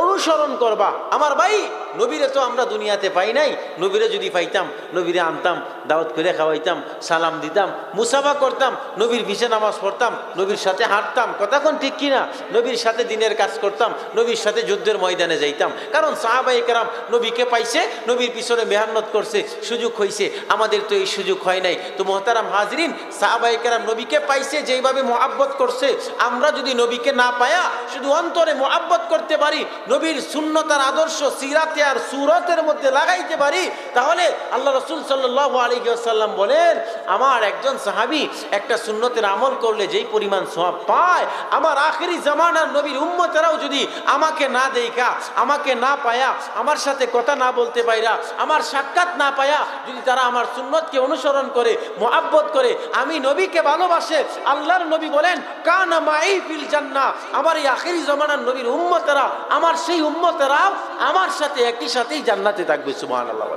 Speaker 1: অনুসরণ করবা। আমার ভাই, নবীরে তো আমরা দুনিয়াতে পাই নাই, নবীরে যদি পাইতাম, নবীরে আনতাম, দাওয়াত করে খাওয়াইতাম, সালাম দিতাম, মুসাফা করতাম, নবীর পিছে নামাজ পড়তাম, নবীর সাথে হাঁটতাম, কথা কোন ঠিক কিনা? নবীর সাথে দিনের কাজ করতাম, নবীর সাথে যুদ্ধের ময়দানে যাইতাম, কারণ সাহাবায়ে কেরাম নবীকে পাইছে, নবীর পিছনে মেহনত করছে, সুযোগ হয়েছে। আমাদের তো এই সুযোগ হয় নাই। তো মুহতারাম হাজরিন, সাহাবায়ে কেরাম নবীকে পাইছে, যেইভাবে মুহাব্বত করছে, আমরা যদি নবীকে না পায়া শুধু অন্তরে মুহাব্বত করতে পারি, নবীর সুন্নত আর আদর্শ সিরাতে আর সুরতের মধ্যে লাগাইতে পারি, তাহলে আল্লাহ রাসূল সাল্লাল্লাহু আলাইহি ওয়াসাল্লাম বলেন, আমার একজন সাহাবী একটা সুন্নতের আমল করলে যেই পরিমাণ সওয়াব পায়, আমার আখেরি জামানার নবীর উম্মতেরাও যদি আমাকে না দেখা, আমাকে না পায়া, আমার সাথে কথা না বলতে পাইরা, আমার সাক্ষাৎ না পায়া, যদি তারা আমার সুন্নতকে অনুসরণ করে, মুহাব্বত করে, আমি নবীকে ভালোবাসে, আল্লাহর নবী বলেন, কানা মাই ফিল জান্নাহ, আমার এই আখেরি জামানার নবীর উম্মতেরা, আমার সেই উম্মতেরাও আমার সাথে একই সাথেই জান্নাতে থাকবে। সুবহানাল্লাহ।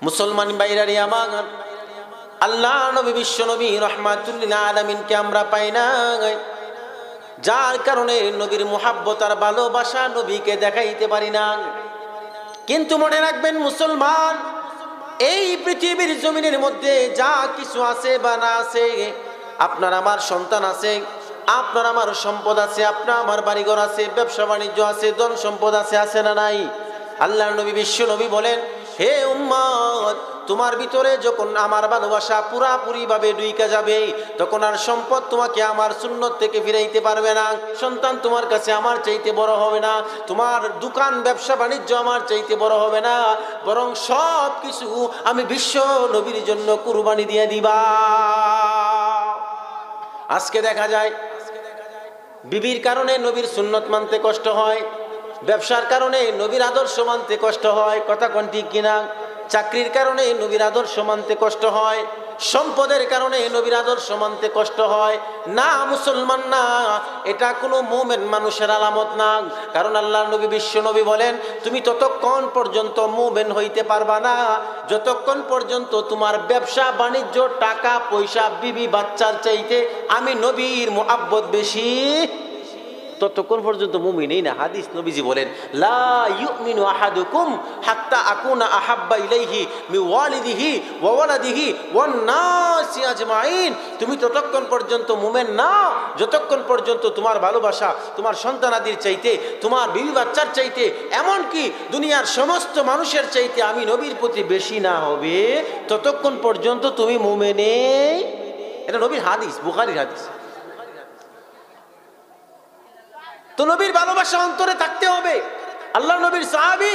Speaker 1: মুসলমান ভাইরারি আমার, আল্লাহ নবী বিশ্ব নবী রাহমাতুল লিল আলামিনকে আমরা পাই না, যার কারণে নবীর মুহাব্বত আর ভালোবাসা নবীকে দেখাইতে পারি না। কিন্তু মনে রাখবেন মুসলমান, এই পৃথিবীর জমিনের মধ্যে যা কিছু আছে বা না আছে, আপনার আমার সন্তান আছে, আপনার আমার সম্পদ আছে, আপনার আমার বাড়িঘর আছে, ব্যবসা বাণিজ্য আছে, ধন সম্পদ আছে, আছে না নাই? আল্লাহর নবী বিশ্ব নবী বলেন, হে উম্মত, তোমার ভিতরে যখন আমার ভালোবাসা পুরাপুরি ভাবে ঢুইকা যাবে, তখন আর সম্পদ তোমাকে আমার সুন্নত থেকে ফিরাইতে পারবে না, সন্তান তোমার কাছে আমার চাইতে বড় হবে না, তোমার দোকান ব্যবসা বাণিজ্য আমার চাইতে বড় হবে না, বরং সব কিছু আমি বিশ্ব নবীর জন্য কুরবানি দিয়ে দিবা। আজকে দেখা যায় বিবির কারণে নবীর সুন্নত মানতে কষ্ট হয়, ব্যবসার কারণে নবীর আদর্শ মানতে কষ্ট হয়, কথা কোন ঠিক কিনা? চাকরির কারণে নবীর আদর্শ মানতে কষ্ট হয়, সম্পদের কারণে নবীর আদর্শ মানতে কষ্ট হয় না। মুসলমান না, এটা কোনো মুমিন মানুষের আলামত না। কারণ আল্লাহর নবী বিশ্ব নবী বলেন, তুমি ততক্ষণ পর্যন্ত মুমিন হইতে পারবা না যতক্ষণ পর্যন্ত তোমার ব্যবসা বাণিজ্য টাকা পয়সা বিবি বাচ্চার চাইতে আমি নবীর মুহাব্বত বেশি, ততক্ষণ পর্যন্ত মুমিনই না। হাদিস নবীজি বলেন, লা ইউমিনু আহাদুকুম হাত্তা আকুনা আহাব্বা ইলাইহি মিন ওয়ালিদিহি ওয়া ওয়ালাদিহি ওয়ান নাসি আজমাইন। তুমি ততক্ষণ পর্যন্ত মুমিন না যতক্ষণ পর্যন্ত তোমার ভালোবাসা তোমার সন্তানাদির চাইতে, তোমার বিবি বাচ্চার চাইতে, এমন কি দুনিয়ার সমস্ত মানুষের চাইতে আমি নবীর প্রতি বেশি না হবে, ততক্ষণ পর্যন্ত তুমি মুমিন নেই। এটা নবীর হাদিস, বুখারীর হাদিস। তো নবীর ভালোবাসা অন্তরে থাকতে হবে। আল্লাহ নবীর সাহাবী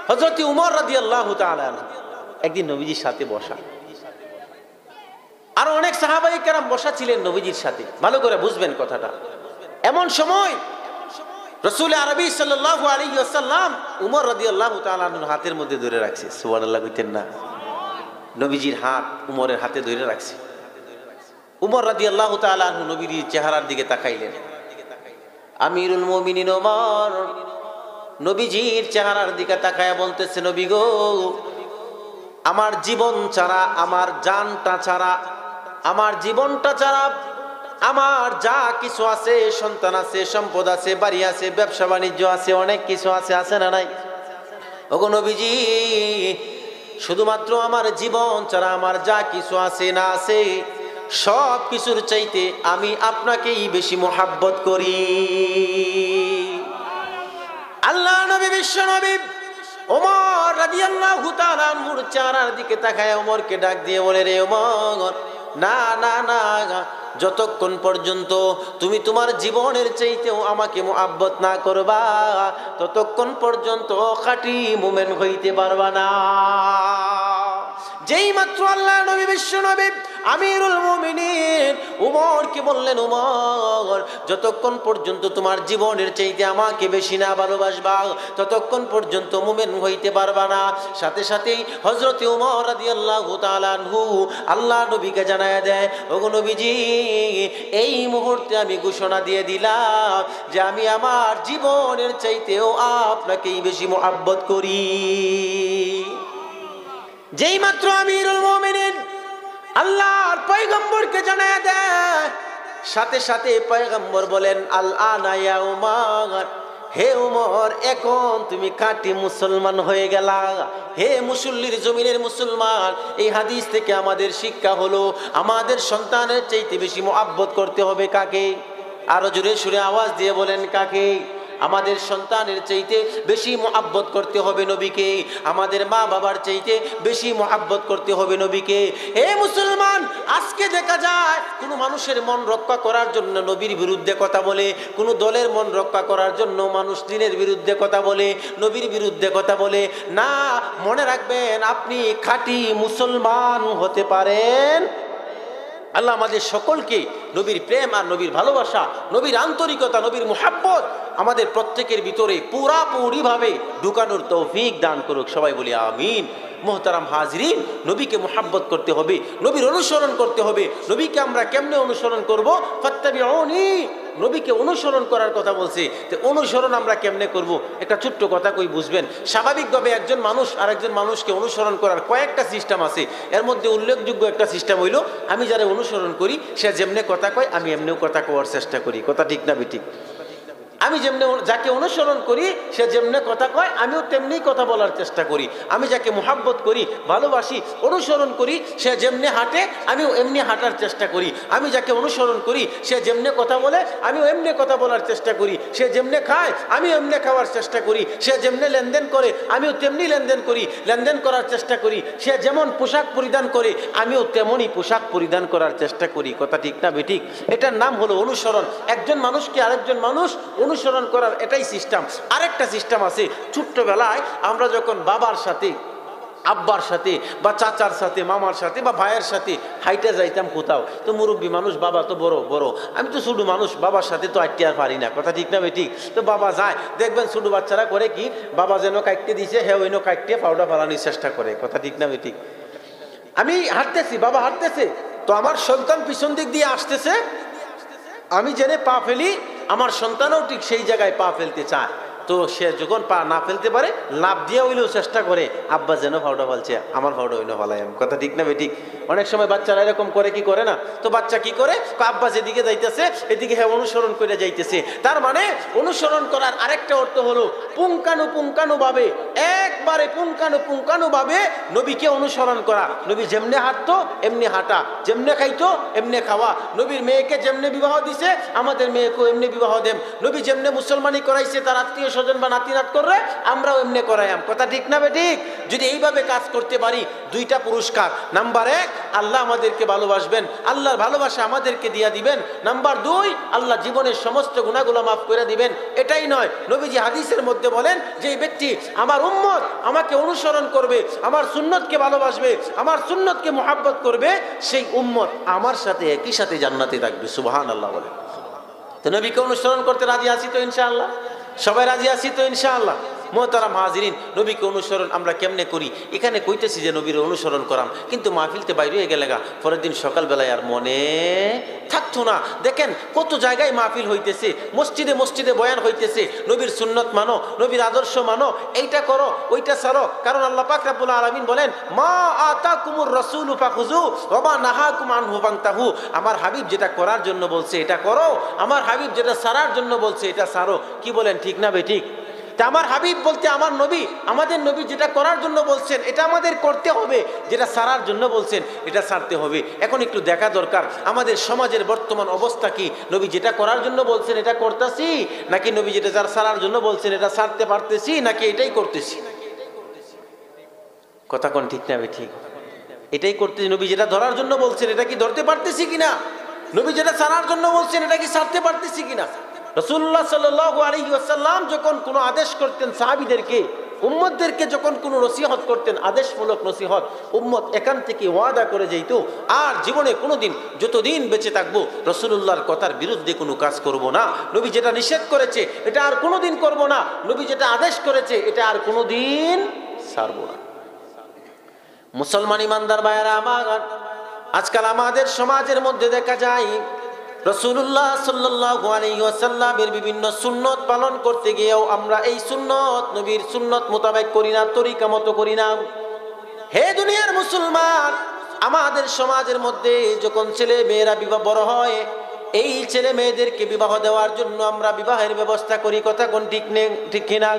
Speaker 1: হযরত উমর রাদিয়াল্লাহু তাআলা একদিন নবীজির সাথে বসা, আর অনেক সাহাবায়ে কেরাম বসা ছিলেন নবীজির সাথে। ভালো করে বুঝবেন কথাটা। এমন সময় রাসূল আরবি সাল্লাল্লাহু আলাইহি ওয়াসাল্লাম উমর রাদিয়াল্লাহু তাআলা হাতের মধ্যে ধরে রাখছে। সুবহানাল্লাহ কইতেন না? নবীজির হাত উমরের হাতে ধরে রাখছে। উমর রাদিয়াল্লাহু তাআলা নবীর চেহারার দিকে তাকাইলেন। আমিরুল মুমিনিন ওমর নবীজির চেহারার দিকে তাকায়া বলতেছে, নবী গো, আমার জীবন ছাড়া, আমার জানটা ছাড়া, আমার জীবনটা ছাড়া আমার যা কিছু আছে, সন্তান আছে, সম্পদ আছে, বাড়ি আছে, ব্যবসা বাণিজ্য আছে, অনেক কিছু আছে, আছে না নাই? ওগো নবীজি, শুধুমাত্র আমার জীবন ছাড়া আমার যা কিছু আছে না আছে, সব কিছুর চাইতে আমি আপনাকেই বেশি মোহাব্বত করি। আল্লাহ নবী বিশ্ব নবী ওমর রাদিয়াল্লাহু তাআলা আনহুর চেহারার দিকে তাকায় ওমরকে ডাক দিয়ে বলে, রে ওমর, না না না, যতক্ষণ পর্যন্ত তুমি তোমার জীবনের চাইতেও আমাকে মোহাব্বত না করবা, ততক্ষণ পর্যন্ত খাঁটি মুমিন হইতে পারবা না। যেই মাত্র আল্লাহ নবী বিশ্ব নবী আমিরুল মুমিনিন উমরকে বললেন, উমর, যতক্ষণ পর্যন্ত তোমার জীবনের চাইতে আমাকে বেশি না ভালোবাসবা, ততক্ষণ পর্যন্ত মুমিন হইতে পারবা না। সাথে সাথেই হযরত উমর রাদিয়াল্লাহু তাআলা আনহু আল্লাহ নবীকে জানায়া দেয়, ওগো নবীজি, এই মুহূর্তে আমি ঘোষণা দিয়ে দিলাম যে আমি আমার জীবনের চাইতেও আপনাকেই বেশি মোহাব্বত করি। যেই মাত্র আমিরুল মুমিনিন আল্লাহর পয়গম্বরকে জানায়া দেয়, সাথে সাথে পয়গম্বর বলেন, আল আনা ইয়া উমর, হে উমর, এখন তুমি খাঁটি মুসলমান হয়ে গেলা। হে মুসল্লির জমিনের মুসলমান, এই হাদিস থেকে আমাদের শিক্ষা হলো আমাদের সন্তানের চাইতে বেশি মোহাব্বত করতে হবে কাকে? আরো জোরে সুরে আওয়াজ দিয়ে বলেন, কাকে? আমাদের সন্তানের চাইতে বেশি মোহাব্বত করতে হবে নবীকে। আমাদের মা বাবার চাইতে বেশি মোহাব্বত করতে হবে নবীকে। হে মুসলমান, আজকে দেখা যায় কোনো মানুষের মন রক্ষা করার জন্য নবীর বিরুদ্ধে কথা বলে, কোনো দলের মন রক্ষা করার জন্য মানুষ দিনের বিরুদ্ধে কথা বলে, নবীর বিরুদ্ধে কথা বলে না। মনে রাখবেন, আপনি খাঁটি মুসলমান হতে পারেন। আল্লাহ আমাদের সকলকে নবীর প্রেম আর নবীর ভালোবাসা, নবীর আন্তরিকতা, নবীর মুহাব্বত আমাদের প্রত্যেকের ভিতরে পুরাপুরিভাবে ঢুকানোর তৌফিক দান করুক। সবাই বলি আমিন। মোহতারাম হাজরিন, নবীকে মুহাব্বত করতে হবে, নবীর অনুসরণ করতে হবে। নবীকে আমরা কেমনে অনুসরণ করব? ফাত্তাবিউনি, নবীকে অনুসরণ করার কথা বলছে। তো অনুসরণ আমরা কেমনে করব? একটা ছোট্ট কথা কই, বুঝবেন। স্বাভাবিকভাবে একজন মানুষ আরেকজন মানুষকে অনুসরণ করার কয়েকটা সিস্টেম আছে। এর মধ্যে উল্লেখযোগ্য একটা সিস্টেম হইল, আমি যারা অনুসরণ করি সে যেমনে কথা কয় আমি এমনিও কথা কওয়ার চেষ্টা করি। কথা ঠিক না বেঠিক? আমি যেমনে যাকে অনুসরণ করি সে যেমনে কথা কয় আমিও তেমনি কথা বলার চেষ্টা করি। আমি যাকে মোহাব্বত করি, ভালোবাসি, অনুসরণ করি, সে যেমনে হাঁটে আমিও এমনি হাঁটার চেষ্টা করি। আমি যাকে অনুসরণ করি সে যেমনে কথা বলে আমিও এমনি কথা বলার চেষ্টা করি। সে যেমনে খায় আমিও এমনি খাওয়ার চেষ্টা করি। সে যেমনে লেনদেন করে আমিও তেমনি লেনদেন করি, লেনদেন করার চেষ্টা করি। সে যেমন পোশাক পরিধান করে আমিও তেমনই পোশাক পরিধান করার চেষ্টা করি। কথা ঠিক না বেঠিক? এটার নাম হলো অনুসরণ। একজন মানুষকে আরেকজন মানুষ অনুসরণ করার এটাই সিস্টেম। আরেকটা সিস্টেম আছে, ছোট্টবেলায় আমরা যখন বাবার সাথে, আব্বার সাথে বা চাচার সাথে, মামার সাথে বা ভাইয়ের সাথে হাইটে যাইতাম কোথাও, তো মুরব্বী মানুষ, বাবা তো বড় বড়, আমি তো ছোটো মানুষ, বাবার সাথে তো আটতে আর পারি না। কথা ঠিক না বেঠিক? তো বাবা যায়, দেখবেন ছোটো বাচ্চারা করে কি, বাবা যেন কাটতে দিছে হে ওইন কাটতে পাউডার ফালানোর চেষ্টা করে। কথা ঠিক না বেঠিক? আমি হাঁটতেছি, বাবা হাঁটতেছে, তো আমার সন্তান পিছন দিক দিয়ে আসতেছে, আমি জেনে পা ফেলি, আমার সন্তানও ঠিক সেই জায়গায় পা ফেলতে চায়। তো সে যখন পা না ফেলতে পারে লাভ দিয়ে হইলেও চেষ্টা করে আব্বা যেন ফাউডা ফেলছে আমার ফাউডা হইনো ফেলাই। কথা ঠিক না বেঠিক? অনেক সময় বাচ্চারা এরকম করে, কি করে না? তো বাচ্চা কি করে, আব্বা যেদিকে যাইতেছে এদিকে হ্যাঁ অনুসরণ করে যাইতেছে। তার মানে অনুসরণ করার আরেকটা অর্থ হলো পুঙ্খানুপুঙ্খানুভাবে, একবারে পুঙ্খানুপুঙ্খানুভাবে নবীকে অনুসরণ করা। নবী যেমনে হাঁটতো এমনি হাঁটা, যেমনে খাইতো এমনি খাওয়া। নবীর মেয়েকে যেমনে বিবাহ দিছে আমাদের মেয়েকেও এমনি বিবাহ দেম। নবী যেমনে মুসলমানি করাইছে তার আত্মীয় স্বজন বা নাতিনাত করলে আমরাও এমনি করাইম। কথা ঠিক না বেঠিক? যদি এইভাবে কাজ করতে পারি দুইটা পুরস্কার। নাম্বার 1, আল্লাহ আমাদেরকে ভালোবাসবেন, আল্লাহর ভালোবাসা আমাদেরকে দিয়া দিবেন। নাম্বার 2, আল্লাহ জীবনের সমস্ত গুনাহগুলো মাফ করে দিবেন। এটাই নয়, নবীজি হাদিসের মধ্যে বলেন যে এই ব্যক্তি আমার উম্মত, আমাকে অনুসরণ করবে, আমার সুন্নতকে ভালোবাসবে, আমার সুন্নতকে মুহাব্বত করবে, সেই উম্মত আমার সাথে একই সাথে জান্নাতে থাকবে। সুবহানাল্লাহ বলে। তো নবীকে অনুসরণ করতে রাজি আছি তো ইনশাআল্লাহ? সবাই রাজি আছি তো ইনশাআল্লাহ? মোহতারাম হাজিরিন, নবীকে অনুসরণ আমরা কেমনে করি? এখানে কইতেছি যে নবীর অনুসরণ করাম, কিন্তু মাহফিলতে বাইরে হয়ে গেলে পরের দিন সকালবেলায় আর মনে থাকতো না। দেখেন কত জায়গায় মাহফিল হইতেছে, মসজিদে মসজিদে বয়ান হইতেছে, নবীর সুন্নত মানো, নবীর আদর্শ মানো, এইটা করো ওইটা ছাড়ো। কারণ আল্লাহ পাক রব্বুল আলামিন বলেন মা আতাকুমুর রাসূলু ফাখুযু ওয়া মা নাহাকুম আনহু ফান্তাহু। আমার হাবিব যেটা করার জন্য বলছে এটা করো, আমার হাবিব যেটা ছাড়ার জন্য বলছে এটা ছাড়ো। কি বলেন, ঠিক না বেঠিক? তা আমার হাবিব বলতে আমার নবী, আমাদের নবী যেটা করার জন্য বলছেন এটা আমাদের করতে হবে, যেটা ছাড়ার জন্য বলছেন এটা ছাড়তে হবে। এখন একটু দেখা দরকার আমাদের সমাজের বর্তমান অবস্থা কি। নবী যেটা করার জন্য বলছেন এটা করতেছি, নাকি নবী যেটা ছাড়ার জন্য বলছেন এটা ছাড়তে পারতেছি, নাকি এটাই করতেছি? কথা কোন ঠিক না ঠিক? এটাই করতেছি। নবী যেটা ধরার জন্য বলছেন এটা কি ধরতে পারতেছি কিনা? নবী যেটা ছাড়ার জন্য বলছেন এটা কি ছাড়তে পারতেছি কিনা? রাসূলুল্লাহ সাল্লাল্লাহু আলাইহি ওয়াসাল্লাম যখন কোনো আদেশ করতেন সাহাবীদেরকে, উম্মতদেরকে যখন কোনো নসিহত করতেন, আদেশমূলক নসিহত, উম্মত এখান থেকে ওয়াদা করে যেত আর জীবনে কোনোদিন, যতদিন বেঁচে থাকবো রাসূলুল্লাহর কথার বিরুদ্ধে কোনো কাজ করব না। নবী যেটা নিষেধ করেছে এটা আর কোনোদিন করব না, নবী যেটা আদেশ করেছে এটা আর কোনোদিন ছাড়ব না। মুসলমান ইমানদার ভাইয়েরা আমার, আজকাল আমাদের সমাজের মধ্যে দেখা যায় রাসূলুল্লাহ সাল্লাল্লাহু আলাইহি ওয়াসাল্লামের বিভিন্ন সুন্নত পালন করতে গিয়েও আমরা এই সুন্নত, নবীর সুন্নত মোতাবেক করি না, তরিকা মতো করি না। হে দুনিয়ার মুসলমান, আমাদের সমাজের মধ্যে যখন ছেলে মেয়েরা বিবাহ বড় হয়, এই ছেলে মেয়েদেরকে বিবাহ দেওয়ার জন্য আমরা বিবাহের ব্যবস্থা করি। কথা কোন ঠিক কিনা?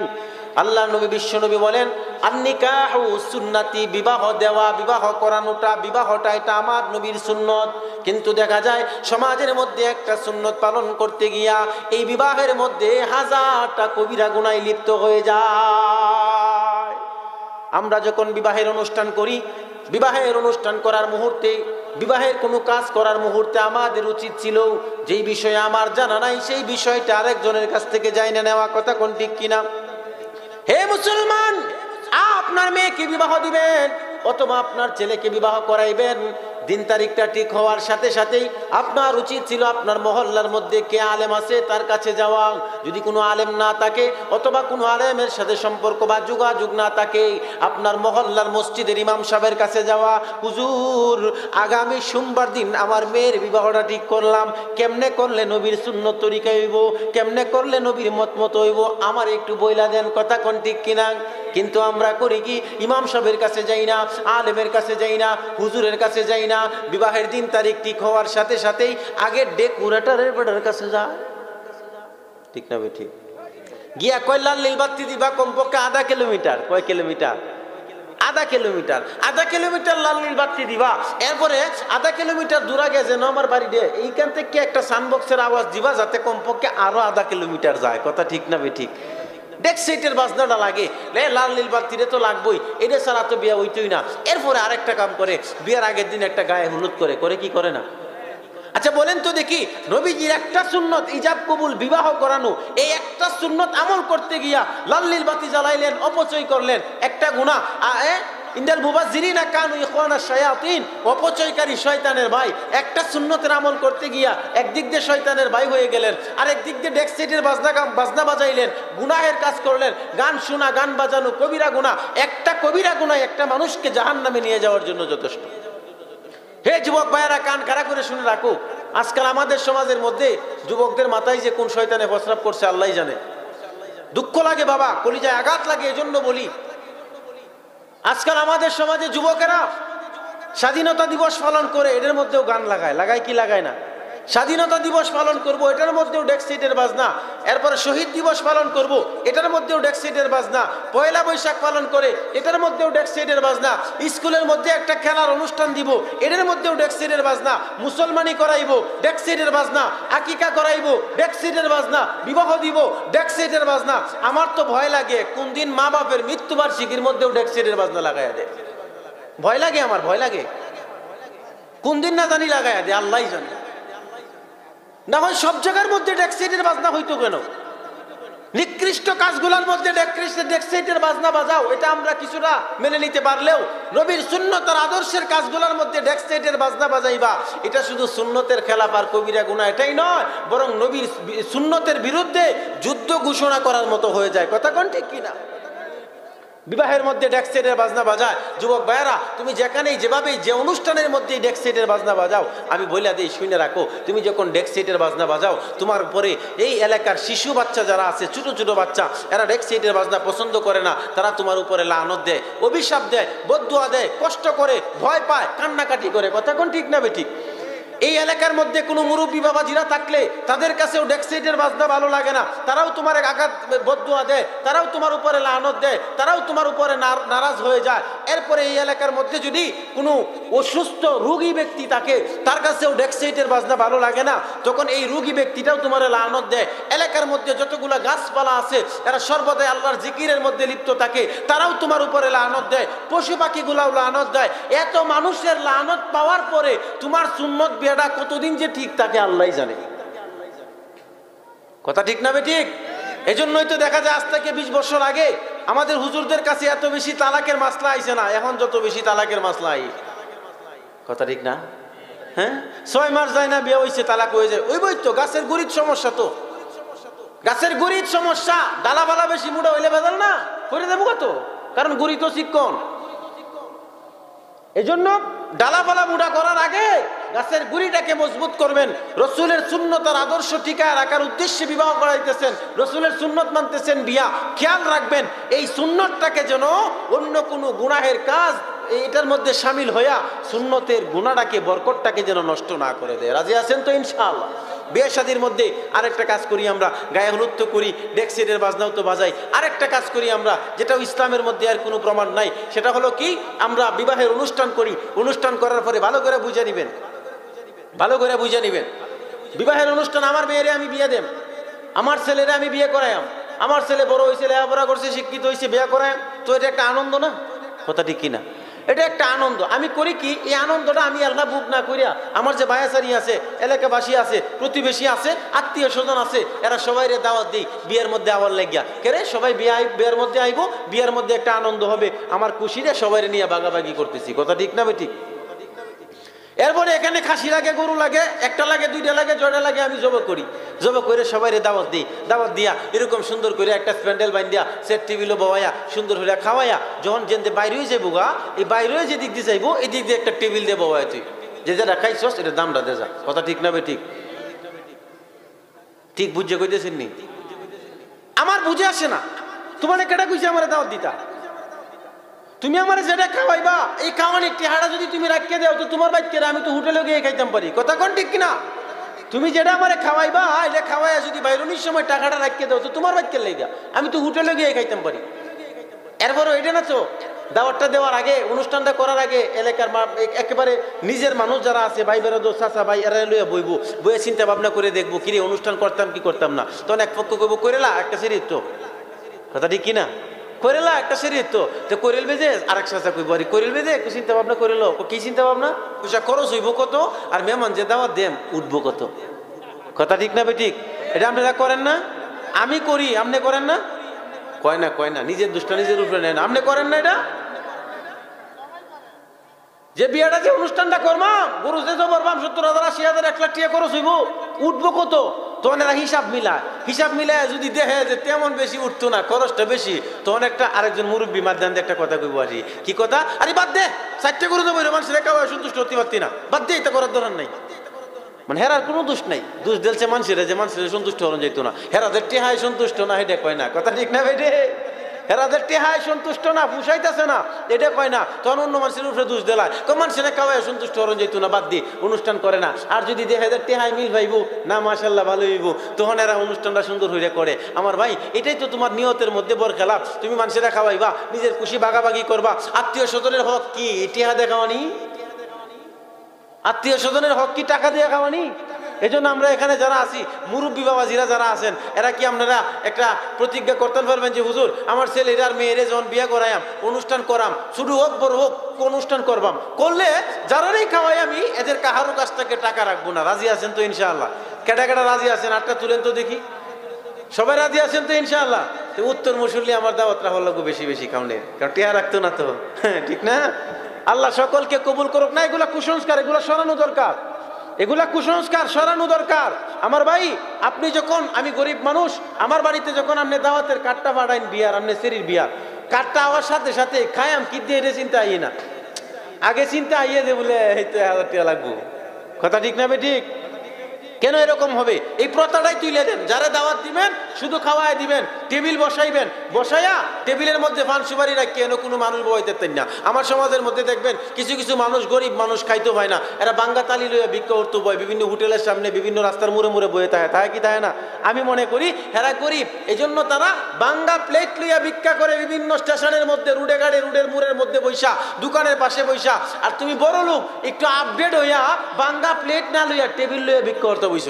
Speaker 1: আল্লাহ নবী বিশ্ব নবী বলেন আন-নিকাহু সুন্নতি, বিবাহ দেওয়া, বিবাহ করানোটা, বিবাহটা এটা আমার নবীর সুন্নত। কিন্তু দেখা যায় সমাজের মধ্যে একটা সুন্নত পালন করতে গিয়া এই বিবাহের মধ্যে হাজারটা কবিরা গুনাহে লিপ্ত হয়ে যায়। আমরা যখন বিবাহের অনুষ্ঠান করি, বিবাহের অনুষ্ঠান করার মুহূর্তে, বিবাহের কোনো কাজ করার মুহূর্তে আমাদের উচিত ছিল যেই বিষয়ে আমার জানা নাই সেই বিষয়টা আরেকজনের কাছ থেকে জানা নেওয়া। কথা কোন ঠিক কিনা? হে মুসলমান, আপনার মেয়েকে বিবাহ দিবেন অথবা আপনার ছেলেকে বিবাহ করাইবেন, দিন তারিখটা ঠিক হওয়ার সাথে সাথেই আপনার উচিত ছিল আপনার মহল্লার মধ্যে কে আলেম আছে তার কাছে যাওয়া। যদি কোনো আলেম না থাকে অথবা কোনো আলেমের সাথে সম্পর্ক বা যোগাযোগ না থাকে, আপনার মহল্লার মসজিদের ইমাম সাহেবের কাছে যাওয়া, হুজুর আগামী সোমবার দিন আমার মেয়ের বিবাহটা ঠিক করলাম, কেমনে করলে নবীর সুন্নত তরিকা হইব, কেমনে করলে নবীর মত মতো হইব, আমার একটু বইলা দেন। কথা কোন ঠিক কিনা? কিন্তু আমরা করি কি, ইমাম সাহেবের কাছে যাই না, আলেমের কাছে যাই না, হুজুরের কাছে যাই না, বিবাহের দিন তারিখ ঠিক হওয়ার সাথে সাথেই আগে ডেকোরেটরের বেটার কাছে যায়। ঠিক না বে ঠিক? গিয়া কয় লাল নীল বাতি দিবা কমপক্ষে আধা কিলোমিটার। কয় কিলোমিটার? আধা কিলোমিটার। আধা কিলোমিটার লাল নীল বাতি দিবা, এরপরে আধা কিলোমিটার দূর আগে যেন আমার বাড়ি দিয়ে এইখান থেকে একটা সাউন্ডবক্সের আওয়াজ দিবা যাতে কমপক্ষে আরো আধা কিলোমিটার যায়। কথা ঠিক না বে ঠিক? ডেক সেটের বাজনাটা লাগে, লাল নীল বাতিরে তো লাগবেই, এটা ছাড়া তো বিয়া হইতই না। এরপরে আরেকটা কাম করে, বিয়ার আগের দিন একটা গায়ে হলুদ করে। করে কি করে না? আচ্ছা বলেন তো দেখি, নবীজির একটা সুন্নত ইজাব কবুল বিবাহ করানো, এই একটা সুন্নত আমল করতে গিয়া লাল নীল বাতি জ্বালাইলেন, অপচয় করলেন, একটা গুনাহ। ইন্দাল মুবাজ্জিরিনা কানু ইখওয়ানা শায়াতিন, অপচয়কারী শয়তানের ভাই। একটা সুন্নতের আমল করতে গিয়া একদিক দিয়ে শয়তানের ভাই হয়ে গেলেন, আর একদিক দিয়ে ডেক সেটের বাজনা বাজাইলেন, গুনাহের কাজ করলেন। গান শোনা, গান বাজানো কবিরা গুনাহ। একটা কবিরা গুনাহ একটা মানুষকে জাহান্নামে নিয়ে যাওয়ার জন্য যথেষ্ট। হে যুবক ভাইয়েরা, কান খাড়া করে শুনে রাখো, আজকাল আমাদের সমাজের মধ্যে যুবকদের মাথায় যে কোন শয়তানে প্রস্রাব করছে আল্লাহই জানে। দুঃখ লাগে বাবা, কলিজায় আঘাত লাগে। এজন্য বলি, আজকাল আমাদের সমাজে যুবকেরা স্বাধীনতা দিবস পালন করে, এটার মধ্যেও গান লাগায়। লাগায় কি লাগায় না? স্বাধীনতা দিবস পালন করব, এটার মধ্যেও ডেক সেটের বাজনা। এরপরে শহীদ দিবস পালন করব, এটার মধ্যেও ডেক সেটের বাজনা। পয়লা বৈশাখ পালন করে, এটার মধ্যেও ডেক সেটের বাজনা। স্কুলের মধ্যে একটা খেলার অনুষ্ঠান দিব, এটার মধ্যেও ডেক সেটের বাজনা। মুসলমানি করাইব, ডেক সেটের বাজনা। আকিকা করাইব, ডেক সেটের বাজনা। বিবাহ দিব, ডেক সেটের বাজনা। আমার তো ভয় লাগে, কোন দিন মা বাপের মৃত্যুবার্ষিকীর মধ্যেও ডেক সেটের বাজনা লাগাইয়া দেয়। ভয় লাগে, আমার ভয় লাগে। কোন দিন না জানি লাগাইয়া দেয়, আল্লাহই জানে। না হয় সব জায়গার মধ্যে ডেক সেটের বাজনা হইতো কেন? নিকৃষ্ট কাজগুলোর মধ্যে ডেক সেটের বাজনা বাজাও, এটা আমরা কিছুটা মেনে নিতে পারলেও নবীর সুন্নত আর আদর্শের কাজগুলোর মধ্যে ডেক সেটের বাজনা বাজাইবা, এটা শুধু সুন্নতের খেলাপ আর কবিরা গুনাহ এটাই নয়, বরং নবীর সুন্নতের বিরুদ্ধে যুদ্ধ ঘোষণা করার মতো হয়ে যায়। কথা কোন ঠিক কিনা? বিবাহের মধ্যে ডেক সেটের বাজনা বাজায়। যুবক ভাইয়েরা, তুমি যেখানেই যেভাবেই যে অনুষ্ঠানের মধ্যে ডেক সেটের বাজনা বাজাও, আমি বইলা দিই শুনে রাখো, তুমি যখন ডেক সেটের বাজনা বাজাও, তোমার উপরে এই এলাকার শিশু বাচ্চা যারা আছে, ছোট ছোট বাচ্চা, এরা ডেক সেটের বাজনা পছন্দ করে না। তারা তোমার উপরে লানত দেয়, অভিশাপ দেয়, বদদুয়া দেয়, কষ্ট করে, ভয় পায়, কান্নাকাটি করে। কথা কোন ঠিক না বেঠিক? এই এলাকার মধ্যে কোনো মুরব্বী বাবাজিরা থাকলে তাদের কাছেও ডেক সেটের বাজনা ভালো লাগে না। তারাও তোমার আঘাত বদদুয়া দেয়, তারাও তোমার উপরে লানত দেয়, তারাও তোমার উপরে নারাজ হয়ে যায়। এরপরে এই এলাকার মধ্যে যদি কোনো অসুস্থ রোগী ব্যক্তি থাকে, তার কাছেও ডেক সেটের বাজনা ভালো লাগে না। তখন এই রোগী ব্যক্তিটাও তোমার লানত দেয়। এলাকার মধ্যে যতগুলো গাছপালা আছে, এরা সর্বদাই আল্লাহর জিকিরের মধ্যে লিপ্ত থাকে, তারাও তোমার উপরে লানত দেয়। পশু পাখিগুলাও লানত দেয়। এত মানুষের লানত পাওয়ার পরে তোমার সুন্নত বিয়াটা কতদিন যে ঠিক থাকে আল্লাহই জানে। কথা ঠিক না বে ঠিক? এজন্যই তো দেখা যায় আজ থেকে 20 বছর আগে আমাদের হুজুরদের কাছে এত বেশি তালাকের মাসলা আইছে না, এখন যত বেশি তালাকের মাসলা আই। কথা ঠিক না? হ্যাঁ, 6 মাস যায় না বিয়ে হইছে, তালাক হয়ে যায়। ওই বই তো গাছের গুড়ির সমস্যা, তো গাছের গুড়ির সমস্যা। ডালাপালা বেশি মুড়া হইলে ভেজাল না করে দেবো কত, কারণ গুড়ি তো চিকন। এজন্য ডালাপালা মুড়া করার আগে গাছের গুড়িটাকে মজবুত করবেন। রসুলের সুন্নত আর আদর্শ টিকায় রাখার উদ্দেশ্যে বিবাহ করাইতেছেন, রসুলের সুন্নত মানতেছেন, বিয়া খেয়াল রাখবেন এই সুন্নতটাকে যেন অন্য কোনো গুনাহের কাজ এটার মধ্যে শামিল হইয়া সুন্নতের গুনাহটাকে, বরকতটাকে যেন নষ্ট না করে দেয়। রাজি আছেন তো ইনশাআল্লাহ? বিয়ে শাদীর মধ্যে আরেকটা কাজ করি আমরা, গায়ে হলুদ তো করি, ডেক সেটের বাজনাও তো বাজাই। আরেকটা কাজ করি আমরা, যেটাও ইসলামের মধ্যে আর কোনো প্রমাণ নাই, সেটা হলো কি, আমরা বিবাহের অনুষ্ঠান করি। অনুষ্ঠান করার পরে ভালো করে বুঝে নিবেন, ভালো করে বুঝে নিবেন। বিবাহের অনুষ্ঠান, আমার মেয়েরে আমি বিয়ে দেব, আমার ছেলেরে আমি বিয়ে করাইম, আমার ছেলে বড় হয়েছে, লেখাপড়া করছে, শিক্ষিত হয়েছে, বিয়ে করাইম, তো এটা একটা আনন্দ না? কথা ঠিক কিনা? এটা একটা আনন্দ। আমি করি কি, এই আনন্দটা আমি আল্লাহ বুক না করিয়া আমার যে বায়াসারি আছে, এলাকাবাসী আছে, প্রতিবেশী আছে, আত্মীয় স্বজন আছে, এরা সবাই দাওয়াত দিই বিয়ের মধ্যে আবার লেগিয়া কেরে সবাই বিয়ের মধ্যে আইব, বিয়ের মধ্যে একটা আনন্দ হবে, আমার খুশিরে সবাই নিয়ে ভাগাভাগি করতেছি। কথা ঠিক না বেঠিক? এরপরে এখানে খাসি লাগে, গরু লাগে, একটা লাগে, দুইটা লাগে, জয়টা লাগে, আমি জব করি, জব করে সবাই দাওয়াত দিই। দাওয়াত দিয়া এরকম সুন্দর করে একটা প্যান্ডেল বান্ধিয়া সেট টেবিলও বওয়াইয়া সুন্দর করে খাওয়াইয়া, যখন যেতে বাইরে হয়ে যাবো গা, এই বাইরে যে দিক দিয়ে যাইবো, এই দিক দিয়ে একটা টেবিল দিয়ে বওয়াই, তুই যে যেটা খাইছস এটা দামটা দে যা। কথা ঠিক না বে ঠিক? ঠিক বুঝে কইতেছেন নি? আমার বুঝে আসে না, তোমার কেটা কইছে আমার দাওয়াত দিতা, তুমি আমার যেটা খাওয়াইবা এই খাওয়ানির টেহারা যদি তুমি রাখিয়ে দাও, তো তোমার বাইক আমি তো হোটেলে গিয়ে খাইতাম পারি। কথা কোন ঠিক কিনা? তুমি যেটা আমারে খাওয়াইবা এটা খাওয়াই যদি বাইরুনির সময় টাকাটা রাখিয়ে দাও তো তোমার বাক্যে লেগা আমি তো হোটেলে গিয়ে খাইতাম পারি। এরপরও এটা না তো দাওয়াতটা দেওয়ার আগে অনুষ্ঠানটা করার আগে এলাকার একেবারে নিজের মানুষ যারা আছে ভাই বেরোদো চাচা ভাই এরা লইয়া বইবো বইয়ে চিন্তা ভাবনা করে দেখবো কিরে অনুষ্ঠান করতাম কি করতাম না, তখন এক পক্ষ কইবো করেলা একটা শরীর তো কথা ঠিক কিনা করেলা একটা শরীর তো করেল বেজে আরেক চাচা কইবো আরে করেল বেজে একটু চিন্তা ভাবনা করেলো কি চিন্তা ভাবনা পয়সা খরচ হইব কত আর মেহমান যে দাওয়াত দেম উঠবো কত, কথা ঠিক না ঠিক? এটা আপনারা করেন না? আমি করি, আপনি করেন না? কয় না নিজের দুষ্টা নিজের উপরে নেন, আপনি করেন না? এটা যে বিয়াটা যে অনুষ্ঠানটা করবাম গরু যে জবরবাম 70,000 80,000 1 লাখ টাকা খরচ হইব উঠবো কত, তখন এরা হিসাব মিলায় যদি দেখে যে তেমন বেশি উঠতো না খরচটা বেশি, তখন একটা আরেকজন মুরব্বী মাধ্যম একটা কথা কইব আসি কি কথা, আরে বাদ দে 4টে গরু দেবো মানুষের একা সন্তুষ্ট হতে পারতি না, বাদ দে এটা করার দরকার নাই। মানে হেরার কোনো দোষ নাই, দোষ দিলছে মানুষের যে মানুষের সন্তুষ্ট হওয়া যেত না, হেরাদের টেহায় সন্তুষ্ট না এটা কয় না, কথা ঠিক না ভাই রে? হেরাদের টেহায় সন্তুষ্ট না পুষাইতেছে না এটা কয় না, তখন অন্য মানুষের উপরে দোষ দেলায় মানুষের খাওয়ায় সন্তুষ্ট হরণ যেত না বাদ দিয়ে অনুষ্ঠান করে না। আর যদি দেখে এদের টেহায় মিল ভাইবো না মাশাল্লাহ ভালো হইব তখন এরা অনুষ্ঠানটা সুন্দর হইয়া করে। আমার ভাই এটাই তো তোমার নিয়তের মধ্যে বর খেলাপ, তুমি মানুষেরা খাওয়াইবা নিজের খুশি ভাগাভাগি করবা, আত্মীয় স্বজনের হক কি টেহা দেখাওয়ানি? আত্মীয় স্বজনের হক কি টাকা দিয়ে খাওয়ানি? এই জন্য আমরা এখানে যারা আছি মুরব্বী বাবাজিরা যারা আছেন এরা কি আপনারা একটা প্রতিজ্ঞা করতে পারবেন যে হুজুর আমার ছেলের আর মেয়েরে যখন বিয়ে করাইম অনুষ্ঠান করাম ছোট হোক বড় হোক অনুষ্ঠান করবাম করলে যারারই খাওয়াই আমি এদের কাহারও কাছ থেকে টাকা রাখবো না, রাজি আছেন তো ইনশাআল্লাহ? কেটা কেটা রাজি আছেন আটটা তুলেন তো দেখি, সবাই রাজি আছেন তো ইনশাআল্লাহ? তো উত্তর মুসল্লি আমার দাওয়াত রাখা লাগবে বেশি বেশি খাওয়ানের, কারণ টিয়া রাখতো না তো, ঠিক না? আল্লাহ সকলকে কবুল করুক না। এগুলা কুসংস্কার, এগুলা সরানো দরকার, এগুলা কুসংস্কার সরানো দরকার। আমার ভাই আপনি যখন, আমি গরিব মানুষ, আমার বাড়িতে যখন আপনি দাওয়াতের কার্ডটা পাঠাইন বিয়ার, আপনি সেরির বিয়ার কার্ডটা হওয়ার সাথে সাথে খায়াম কি দিয়ে এটা চিন্তা আইয়ে না, আগে চিন্তা আইয়ে যে বলে এইতে 1000 টাকা লাগবো, কথা ঠিক না ঠিক? কেন এরকম হবে? এই প্রথাটাই তুলে দেন, যারা দাওয়াত দিবেন শুধু খাওয়াই দিবেন, টেবিল বসাইবেন, বসাইয়া টেবিলের মধ্যে পান সুপারি রাখিয়ে কোনো মানুষ বইতে না। আমার সমাজের মধ্যে দেখবেন কিছু কিছু মানুষ গরিব মানুষ খাইতে হয় না, এরা বাঙ্গা তালি লইয়া ভিক্ষা করতে বয়, বিভিন্ন হোটেলের সামনে বিভিন্ন রাস্তার মুড়ে মুড়ে বয়ে থাকে কি থাকে না? আমি মনে করি এরা গরিব, এই জন্য তারা বাঙ্গা প্লেট লইয়া ভিক্ষা করে বিভিন্ন স্টেশনের মধ্যে, রুডে গাড়ি রুডের মুড়ের মধ্যে বৈশা, দোকানের পাশে বৈশা। আর তুমি বড় লোক একটু আপডেট হইয়া বাঙ্গা প্লেট না লইয়া টেবিল লইয়া ভিক্ষা করতে বইস।